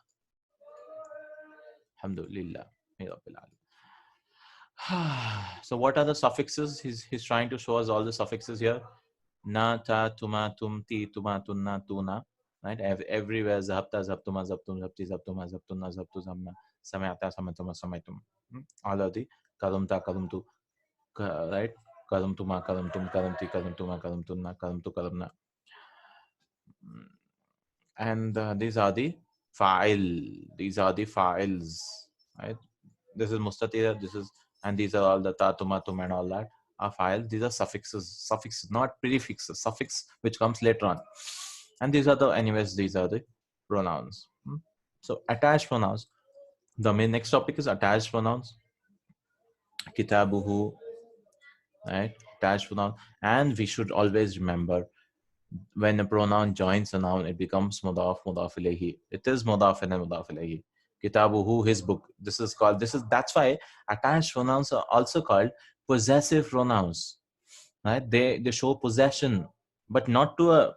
A: Alhamdulillah. So what are the suffixes? He's trying to show us all the suffixes here. Na, ta, tuma, tum, ti, tuma, tunna, tuna. Right? Everywhere zabta, zabtuma, zabtum, zabti, zabtuma, zabtunna, zabtu, zamna, samayata, samatuma, samaitum. All of the kadumta, kadumtu, right? Kadumtuma, kadumtum, kadumti, kadumtuma, kadumtunna, kadumtu, kadumna. And these are the fa'il. These are the fa'ils. Right? This is mustatira, this is, and these are all the ta, tuma, tum, and all that are fa'il. These are suffixes, not prefixes, suffix which comes later on. And these are the pronouns. So attached pronouns. The main next topic is attached pronouns. Kitabuhu, right? Attached pronoun. And we should always remember, when a pronoun joins a noun, it becomes mudaf, mudaf ilayhi. It is mudaf and mudaf ilayhi. Kitabuhu, his book. That's why attached pronouns are also called possessive pronouns. Right? They show possession, but not to a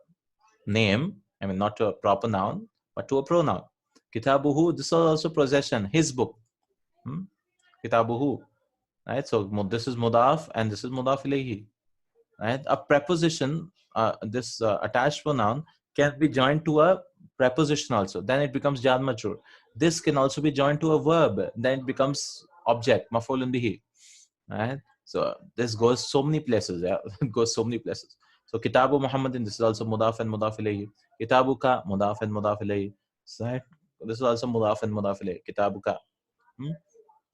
A: name. I mean, not to a proper noun, but to a pronoun. Kitabuhu, this is also possession. His book. Kitabuhu. Right? So this is mudaf and this is mudaf ilayhi. Right? A preposition, this attached pronoun can be joined to a preposition also. Then it becomes jar majrur. This can also be joined to a verb. Then it becomes object, maf'ulun bihi. Right? So this goes so many places. Yeah, it goes so many places. So kitabu Muhammadin, this is also mudaf and mudaf ilayhi. Kitabuka, mudaf and mudaf ilayhi. Right? This is also mudaf and mudaf ilayhi. Kitabuka.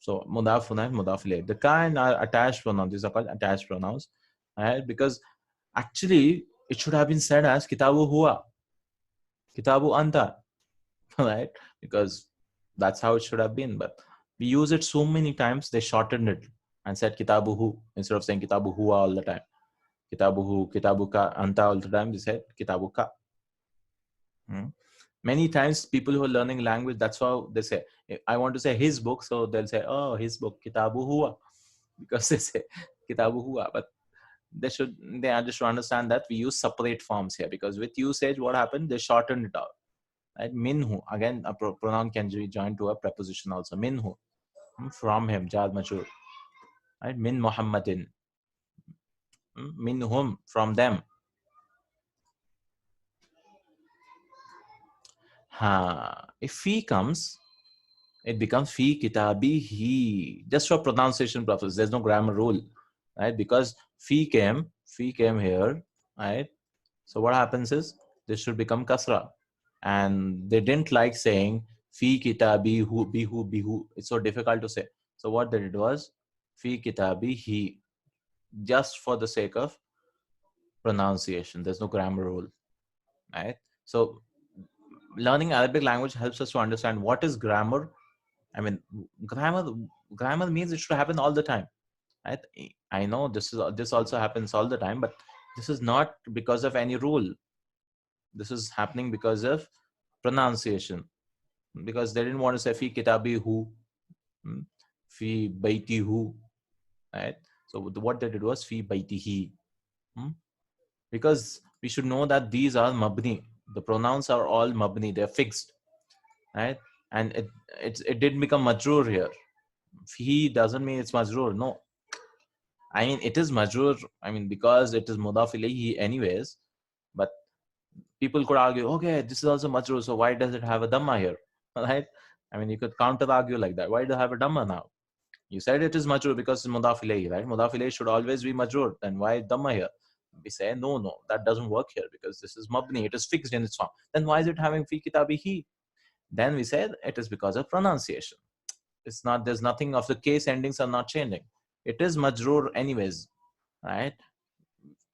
A: So mudaf and mudaf ilayhi. The kind are attached pronouns. These are called attached pronouns. Right? Because actually it should have been said as kitabu huwa, kitabu anta, right? Because that's how it should have been. But we use it so many times, they shortened it and said kitabu hu instead of saying kitabu huwa all the time. Kitabu hu, kitabu ka, anta all the time, they said kitabu ka. Many times people who are learning language, that's how they say, I want to say his book, so they'll say, oh, his book, kitabu huwa, because they say kitabu huwa. But they are just to understand that we use separate forms here, because with usage what happened, they shortened it out. Right? Minhu, again a pronoun can be joined to a preposition also. Minhu, from him, jar majrur. Right? Min Muhammadin, minhum, from them. If fi comes, it becomes fi kitabihi, just for pronunciation purposes. There's no grammar rule, right? Because fi came here, right? So what happens is this should become kasra, and they didn't like saying fi kitabihu, bihu. It's so difficult to say. So what they did was fi kitabihi, just for the sake of pronunciation. There's no grammar rule, right? So learning Arabic language helps us to understand what is grammar. I mean, grammar means it should happen all the time. Right? I know this also happens all the time, but this is not because of any rule. This is happening because of pronunciation. Because they didn't want to say fi kitabi hu, fi baiti hu, right? So what they did was fi baitihi. Because we should know that these are mabni. The pronouns are all mabni. They're fixed, right? And it didn't become majroor here. He doesn't mean it's majroor. No, I mean it is majroor. I mean because it is mudaf ilayhi anyways. But people could argue, okay, this is also majroor, so why does it have a dhamma here, right? I mean, you could counter argue like that. Why do you have a Dhamma now? You said it is majrur because it's mudaf ilayhi, right? Mudaf ilayhi should always be majrur. Then why Dhamma here? We say, no, that doesn't work here because this is mabni. It is fixed in its form. Then why is it having fi kitabihi? Then we said it is because of pronunciation. It's not, there's nothing of the case endings are not changing. It is majrur anyways, right?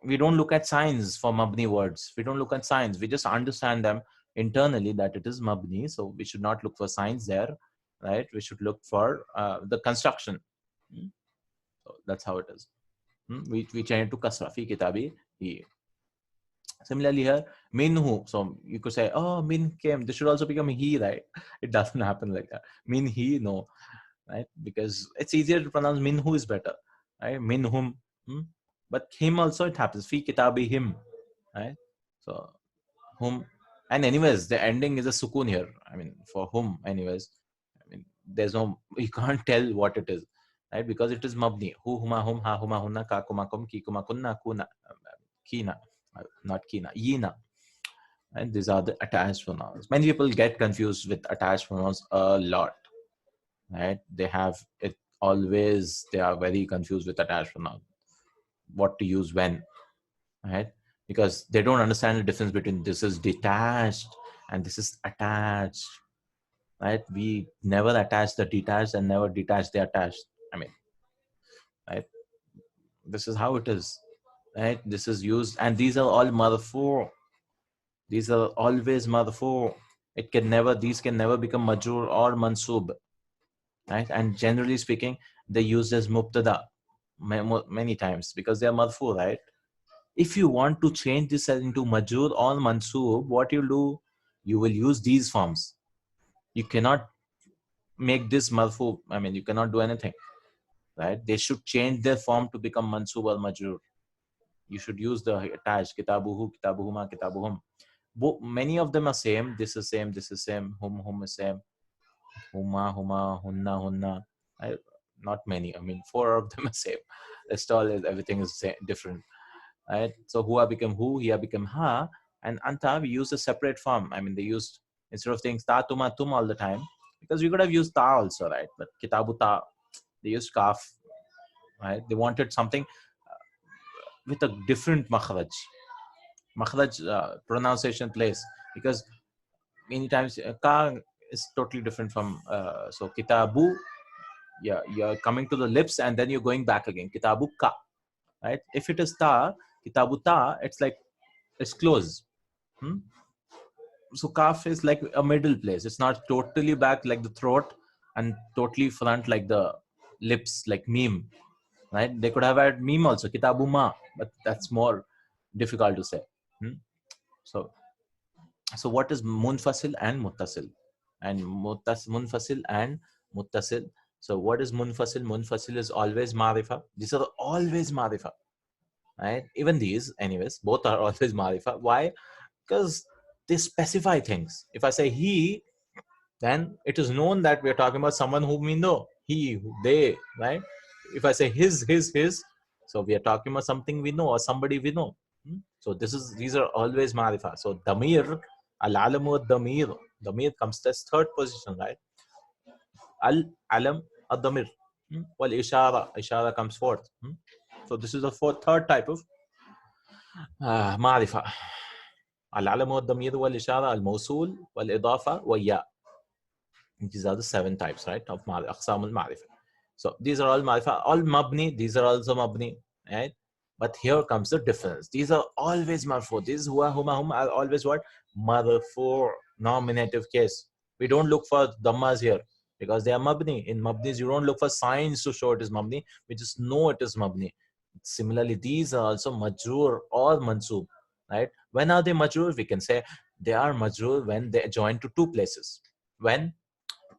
A: We don't look at signs for mabni words. We don't look at signs. We just understand them internally that it is mabni. So we should not look for signs there, right? We should look for the construction. So that's how it is. We change it to kasra fi kitabi he. Similarly here, minhu. So you could say, oh, min came. This should also become he, right? It doesn't happen like that. Min he, no, right? Because it's easier to pronounce minhu is better, right? Minhum. But him also it happens. Fi kitabi him, right? So whom, and anyways, the ending is a sukun here. I mean, for whom, anyways. I mean, there's no, you can't tell what it is, right? Because it is mabni. Hu, huma, hum, ha, huma, hunna, ka, kuma, kum, ki, kuma, kunna, kuna, kina, not kina, yina. And these are the attached pronouns. Many people get confused with attached pronouns a lot, right? They have it always, they are very confused with attached pronouns. What to use when, right? Because they don't understand the difference between this is detached and this is attached, right? We never attach the detached and never detach the attached. I mean, right? This is how it is, right? This is used, and these are all marfu. These are always marfu. It can never, these can never become majrur or mansub, right? And generally speaking, they use as mubtada many times because they are marfu, right? If you want to change this into majrur or mansub, what you do, you will use these forms. You cannot make this marfu. I mean, you cannot do anything, right? They should change their form to become mansub or majrur. You should use the attached kitabuhu, kitabuhuma, kitabuhum. Many of them are same. This is same. This is same. Hum is same. Huma, huma, hunna, hunna. Not many. I mean, 4 of them are same. Rest all is, everything is same, different. Right? So hua became hu, here became ha, and anta we use a separate form. I mean, they used, instead of saying ta tuma tum all the time, because we could have used ta also, right? But kitabu ta, they used kaf, right? They wanted something with a different makhraj pronunciation place, because many times ka is totally different from so kitabu. Yeah, you're coming to the lips and then you're going back again. Kitabu ka, right? If it is ta, kitabu ta, it's like it's close. So kaf is like a middle place. It's not totally back like the throat and totally front like the lips, like meme, right? They could have had meme also, kitabu ma, but that's more difficult to say. So what is munfasil and muttasil? And munfasil and muttasil. So what is munfasil? Munfasil is always marifa. These are always marifa, right? Even these, anyways, both are always marifa. Why? Because they specify things. If I say he, then it is known that we are talking about someone whom we know. He, they, right? If I say his, so we are talking about something we know or somebody we know. So these are always marifa. So damir, al-alamu damir. Damir comes as third position, right? Al-alam ad-damir. Well, ishara comes fourth. So this is the third type of marifa. Al-alamu ad-damir wal-ishara al-mawsul wal-idafa wa-ya. These are the 7 types, right, of aqsam al-ma'rifa. So these are all ma'rifa, all mabni. These are also mabni, right? But here comes the difference. These are always marfu. These huwa, huma, hum are always what? Marfu, nominative case. We don't look for dhammas here because they are mabni. In mabnis, you don't look for signs to show it is mabni. We just know it is mabni. Similarly, these are also majrur or mansub, right? When are they majrur? We can say they are majrur when they join to 2 places. When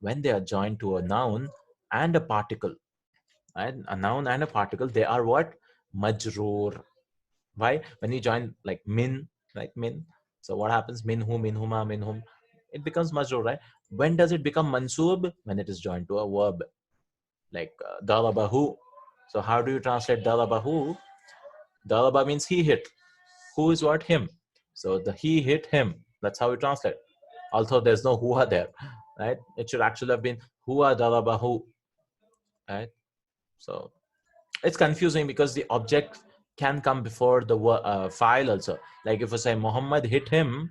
A: they are joined to a noun and a particle, right? A noun and a particle, they are what? Majroor. Why? When you join like min, like min. So what happens? Minhu, minhuma, minhum. It becomes majroor, right? When does it become mansub? When it is joined to a verb, like darabahu. So how do you translate darabahu? Daraba means he hit. Who is what? Him. So the he hit him. That's how we translate. Although there's no huwa there, right? It should actually have been huwa darabahu, right? So it's confusing because the object can come before the file also. Like if I say Muhammad hit him,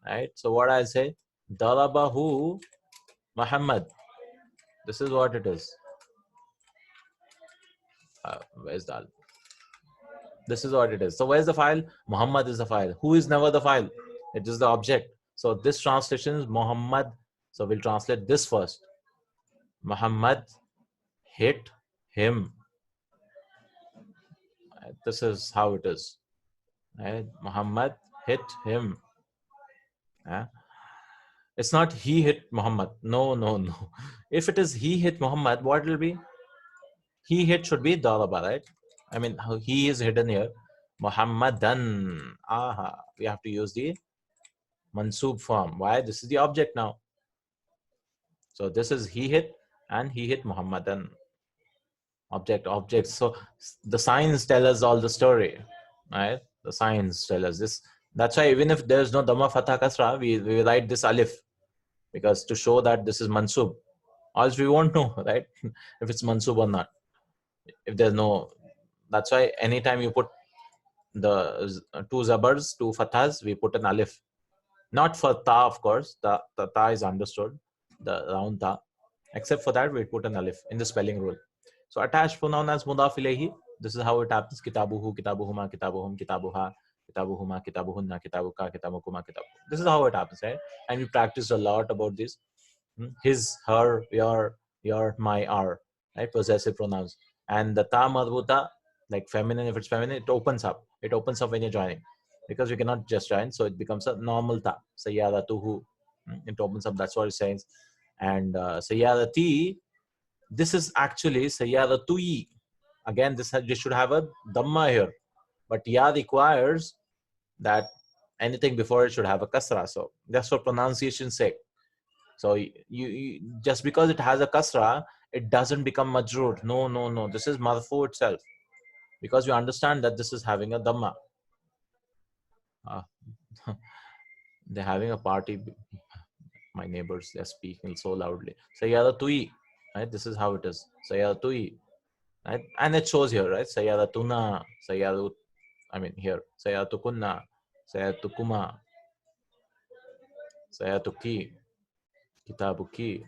A: right? So what I say, darabahu Muhammad. This is what it is. Where's the? This is what it is. So where's the file? Muhammad is the file. Who is never the file? It is the object. So this translation is Muhammad. So we'll translate this first. Muhammad hit him. This is how it is. Right? Muhammad hit him. It's not he hit Muhammad. No, no, no. If it is he hit Muhammad, what will be? He hit should be Daraba, right? I mean, he is hidden here. Muhammadan. Aha. We have to use the Mansub form. Why? This is the object now. So this is he hit and he hit Muhammadan. Object. So the signs tell us all the story, right? The signs tell us this. That's why even if there's no Dhamma Fatha Kasra, we write this alif because to show that this is Mansub. Else we won't know, right? If it's Mansub or not. If there's no, that's why anytime you put the two zabars, two fathas, we put an alif. Not for ta, of course. The ta is understood, the round ta. Except for that, we put an alif in the spelling rule. So attached pronoun as mudaf ilayhi. This is how it happens. Kitabuhu, kitabuhuma, kitabuhum, kitabuha, kitabuhuma, kitabuhunna, kitabuka, kitabukuma, kitabu. This is how it happens, right? And we practiced a lot about this. His, her, your, my, our, right? Possessive pronouns. And the ta marbuta, like feminine, if it's feminine, it opens up. It opens up when you're joining. Because we cannot just join, so it becomes a normal ta. Sayyadatuhu. It opens up, that's what it says. And sayyadati, this is actually sayyadatui. Again, this should have a dhamma here. But ya requires that anything before it should have a kasra. So that's for pronunciation's sake. So you just because it has a kasra, it doesn't become majroor. No, no, no. This is marfu itself. Because you understand that this is having a dhamma. They're having a party. My neighbors, they're speaking so loudly. Sayyadatui, right? This is how it is. Sayyadatui, right? And it shows here, right? Sayyadatuna, sayyadut. I mean here, sayyadatukunna, sayyadutukuma, sayyatuki, kitabuki,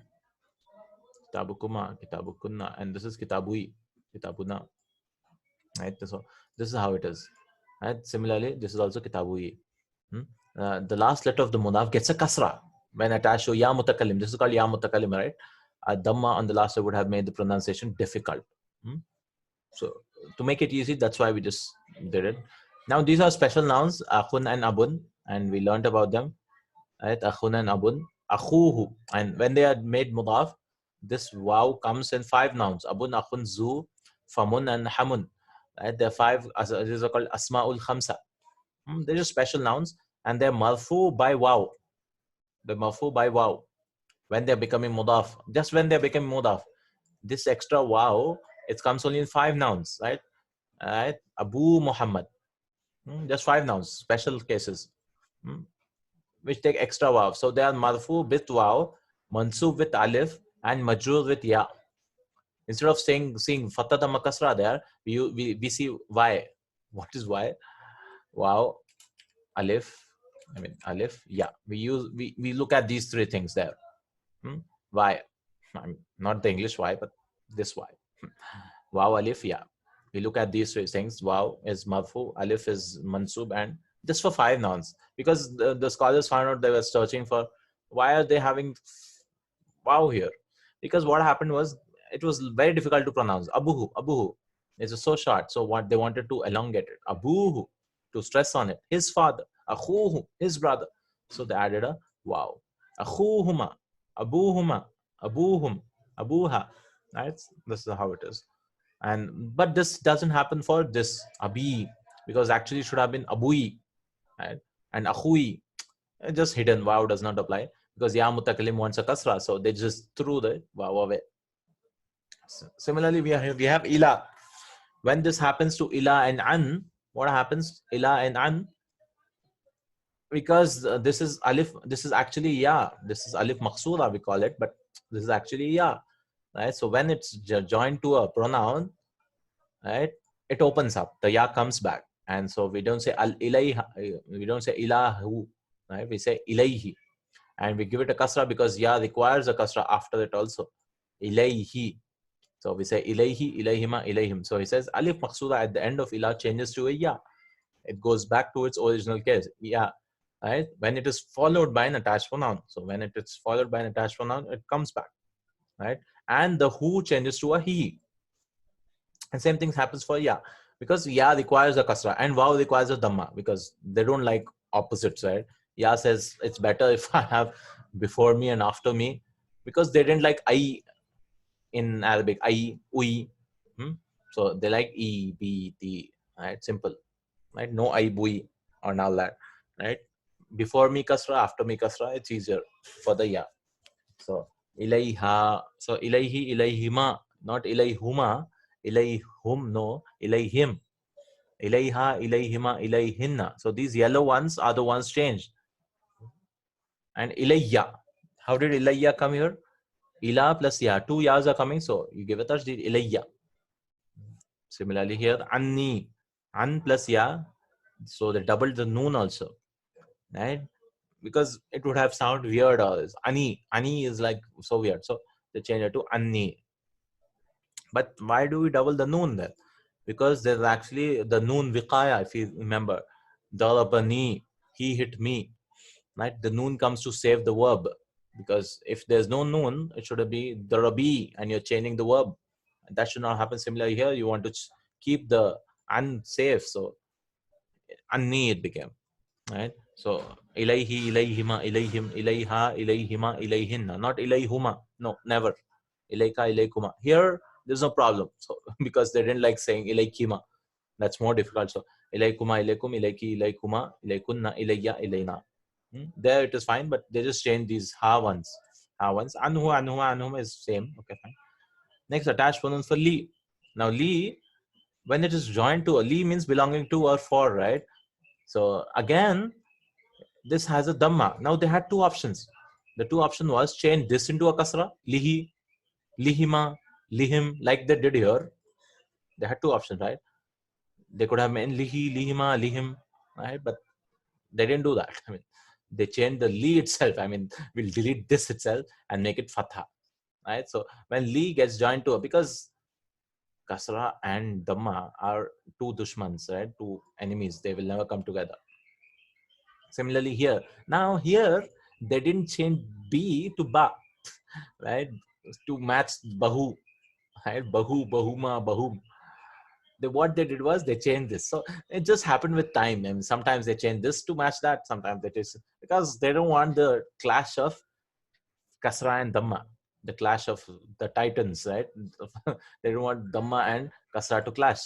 A: kitabukuma, kitabukunna, and this is kitabui, kitabuna, right? So this is how it is, right? Similarly, this is also kitabui. The last letter of the munaf gets a kasra when attached to ya mutakallim. This is called ya mutakallim, right? A dhamma on the last would have made the pronunciation difficult. So to make it easy, that's why we just did it. Now these are special nouns, akhun and abun, and we learned about them, right? Akhun and abun, akhuhu, and when they are made mudaf, this wow comes in 5 nouns: abun, akhun, zu, famun, and hamun. Right? There are 5. These are called asmaul khamsa. They're just special nouns, and they're marfu by wow. They're marfu by wow when they're becoming mudaf. Just when they're becoming mudaf, this extra wow, it comes only in 5 nouns, right? Right? Abu Muhammad. Just 5 nouns, special cases, which take extra wow. So they are marfu with wow, mansub with alif, and majrur with ya. Instead of seeing fatha dhamma kasra there, we see y. What is y? Wow, alif. I mean alif, yeah. We look at these 3 things there. Why? I mean, not the English why, but this why. Wow, alif, yeah. We look at these 3 things. Wow is marfu, alif is mansub, and just for 5 nouns. Because the scholars found out they were searching for why are they having wow here? Because what happened was it was very difficult to pronounce. Abuhu, abuhu. It's so short. So what they wanted to elongate it. Abuhu, to stress on it. His father. Akhuhu, his brother. So they added a wow. Akhuhuma, abuhuma, abuhum, abuha. Right? This is how it is. But this doesn't happen for this abi, because actually it should have been abui, right? And akhui, just hidden. Wow does not apply because ya mutakallim wants a kasra, so they just threw the wow away. Similarly, we have ila. When this happens to ila and an, what happens? Ila and an, because this is alif, this is actually ya, this is alif maqsura we call it, but this is actually ya, right? So when it's joined to a pronoun, right, it opens up, the ya comes back, and so we don't say al ilayha, we don't say ilahu, right? We say ilayhi, and we give it a kasra because ya requires a kasra after it also, ilayhi. So we say ilayhi, ilayhima, ilayhim. So he says alif maqsura at the end of ilah changes to a ya. It goes back to its original case, ya, right? When it is followed by an attached pronoun. So when it is followed by an attached pronoun, it comes back, right? And the who changes to a he. And same thing happens for ya, because ya requires a kasra and waw requires a dhamma, because they don't like opposites, right? Ya says it's better if I have before me and after me, because they didn't like I in Arabic, I, ui. So they like e, b, t, right? Simple, right? No I, bui, or now that, right? Before me kasra, after me kasra, it's easier for the ya. So ilayha, so ilayhi, ilayhima, not ilayhuma, ilayhum, no, ilayhim, ilayha, ilayhima, ilayhinna. So these yellow ones are the ones changed. And ilayya, how did ilayya come here? Ila plus ya, two yas are coming, so you give a tashdid, ilayya. Similarly here, anni, an plus ya, so they doubled the noon also, right? Because it would have sound weird. Ani is like so weird, so they change it to anni. But why do we double the noon then? Because there's actually the noon viqaya, if you remember. Darabani, he hit me, right? The noon comes to save the verb. Because if there's no noon, it should be darabi, and you're changing the verb. That should not happen. Similarly here, you want to keep the unsafe, so anni it became, right? So ilayhi, ilayhima, ilayhim, ilayha, ilayhima, ilayhinna, not ilayhuma. No, never. Ilayka, ilaykuma. Here, there's no problem. So because they didn't like saying ilaykima, that's more difficult. So ilaykuma, ilaykum, ilayki, ilaykuma, ilaykunna, ilayya, ilayna. There it is fine, but they just change these ha ones. Ha ones. Anhu, anhuma, anhum is same. Okay, fine. Next, attached pronouns for li. Now li, when it is joined to a, li means belonging to or for, right? So again, this has a dhamma. Now they had two options. The two option was change this into a kasra, lihi, lihima, lihim, like they did here. They had two options, right? They could have meant lihi, lihima, lihim, right? But they didn't do that. I mean, they changed the li itself. I mean, we'll delete this itself and make it fatha, right? So when li gets joined to a, because kasra and dhamma are two dushmans, right? Two enemies. They will never come together. Similarly here, now here they didn't change b to ba, right, to match bahu, right? Bahu, bahuma, bahum. What they did was they changed this. So it just happened with time. I mean, sometimes they change this to match that. Sometimes it is because they don't want the clash of kasra and dhamma, the clash of the titans, right? They don't want dhamma and kasra to clash,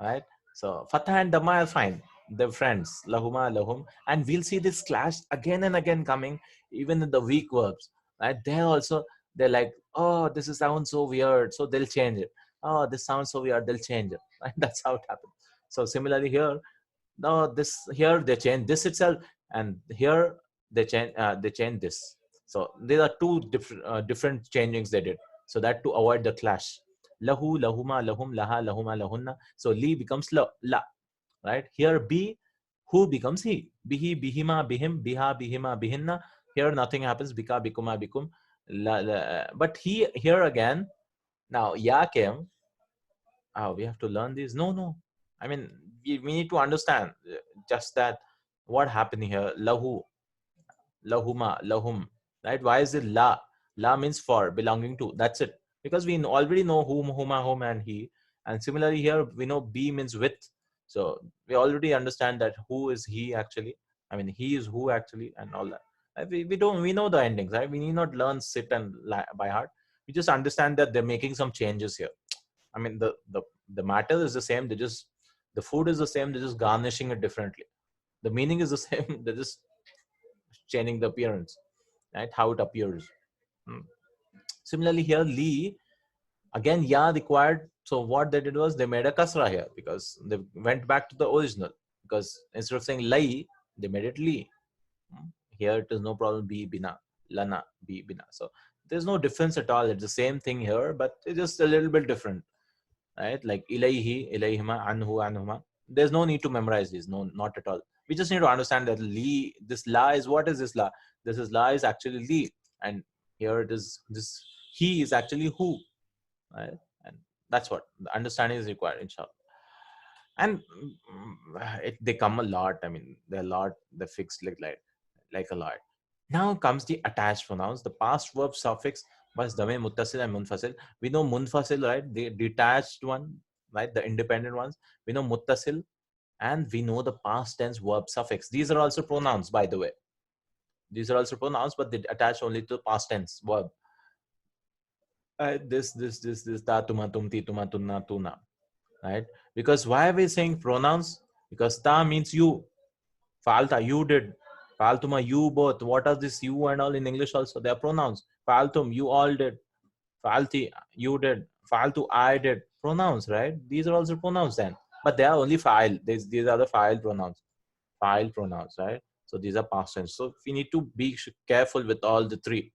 A: right? So fatha and dhamma are fine. They're friends. Lahuma, lahum. And we'll see this clash again and again coming, even in the weak verbs, right? They're also, they're like, oh, this is sounds so weird. So they'll change it. Oh, this sounds so weird. They'll change it. Right? That's how it happens. So similarly here, no, this here they change this itself, and here they change this. So there are two different changings they did, so that to avoid the clash. Lahu, lahuma, lahum, laha, lahuma, lahunna. So li becomes la, right? Here be, who becomes he. Bihi, bihima, bihim, biha, bihima, bihinna. Here nothing happens. Bika, bikuma, bikum. But he here again. Now ya came. We have to learn these. No. I mean, we need to understand just that what happened here. Lahu, lahuma, lahum, right? Why is it la? La means for, belonging to. That's it. Because we already know whom, huma, whom, and he. And similarly here, we know be means with. So we already understand that who is he actually. I mean, he is who actually, and all that. We know the endings, right? We need not learn, sit and by heart. We just understand that they're making some changes here. I mean, the matter is the same. The food is the same. They're just garnishing it differently. The meaning is the same. They're just changing the appearance, right? How it appears. Similarly here, li, again, ya required. So what they did was they made a kasra here because they went back to the original. Because instead of saying lai, they made it li. Here it is no problem, bi bina, lana, bi bina. So there's no difference at all. It's the same thing here, but it's just a little bit different, right? Like ilayhi, ilayhima, anhu, anhuma. There's no need to memorize these. No, not at all. We just need to understand that li, this la is, what is this la? This is la is actually li, and here it is, this he is actually who, right? And that's what the understanding is required, inshallah. And they come a lot. I mean, they're a lot. They're fixed like a lot. Now comes the attached pronouns. The past verb suffix was dame, muttasil, and munfasil. We know munfasil, right? The detached one, right? The independent ones. We know muttasil, and we know the past tense verb suffix. These are also pronouns, by the way. These are also pronouns, but they attach only to past tense verb. This, ta, tuma, tumti, tuma, tunna, tuna. Right? Because why are we saying pronouns? Because ta means you. Falta, you did. Faltuma, you both. What are this you and all in English also? They are pronouns. Faltum, you all did. Falti, you did. Faltu, I did. Pronouns, right? These are also pronouns then. But they are only file. These are the file pronouns. File pronouns, right? So these are past tense. So we need to be careful with all the three.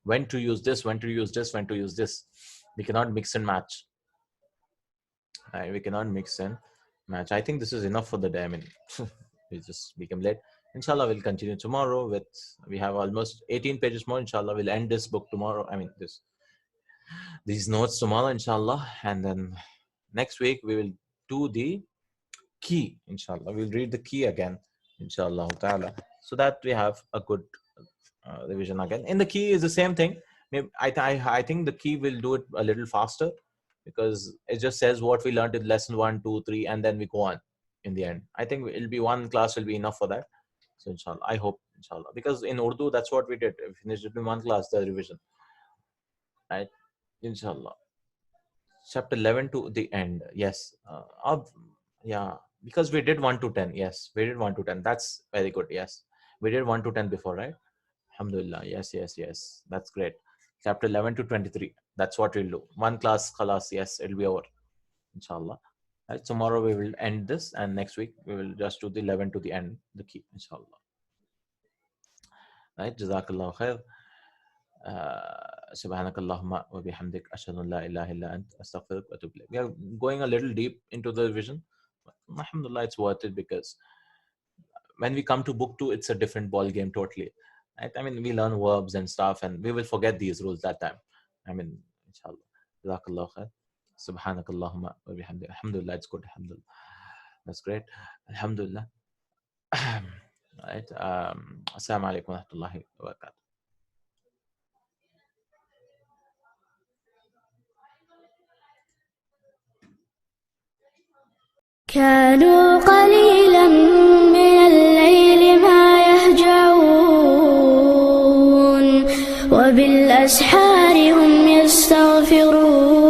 A: When to use this, when to use this, when to use this. We cannot mix and match. Right? We cannot mix and match. I think this is enough for the day. I mean, we just become late. Inshallah, we'll continue tomorrow with, we have almost 18 pages more. Inshallah, we'll end this book tomorrow. I mean, these notes tomorrow, inshallah. And then next week, we will do the key, inshallah. We'll read the key again, inshallah ta'ala, so that we have a good revision again. In the key is the same thing. Maybe I think the key will do it a little faster, because it just says what we learned in lesson 1, 2, 3, and then we go on in the end. I think it'll be one class will be enough for that. So inshallah, I hope, inshallah, because in Urdu, that's what we did. We finished it in one class, the revision, right? Inshallah. Chapter 11 to the end. Yes. Yeah, because we did 1 to 10. Yes, we did 1 to 10. That's very good. Yes. We did 1 to 10 before, right? Alhamdulillah. Yes. That's great. Chapter 11 to 23. That's what we'll do. One class, khalas. Yes, it'll be over. Inshallah. Right, tomorrow we will end this, and next week we will just do the 11 to the end, the key, inshallah. Right, jazakallah khair. Subhanakallahumma wa bihamdik, ashhadu an la ilaha illa ant, astaghfiruka wa atubu ilayk. We are going a little deep into the revision. Alhamdulillah, it's worth it, because when we come to book 2, it's a different ball game totally. Right? I mean, we learn verbs and stuff, and we will forget these rules that time. I mean, inshallah. Jazakallah khair. Subhanakallahumma wa bihamdik. Alhamdulillah, it's good. Alhamdulillah. That's great. Alhamdulillah. Right. Assalamu alaikum wa rahmatullahi wa barakatuh.
B: كانوا قليلا من الليل ما يهجعون وبالأسحار هم يستغفرون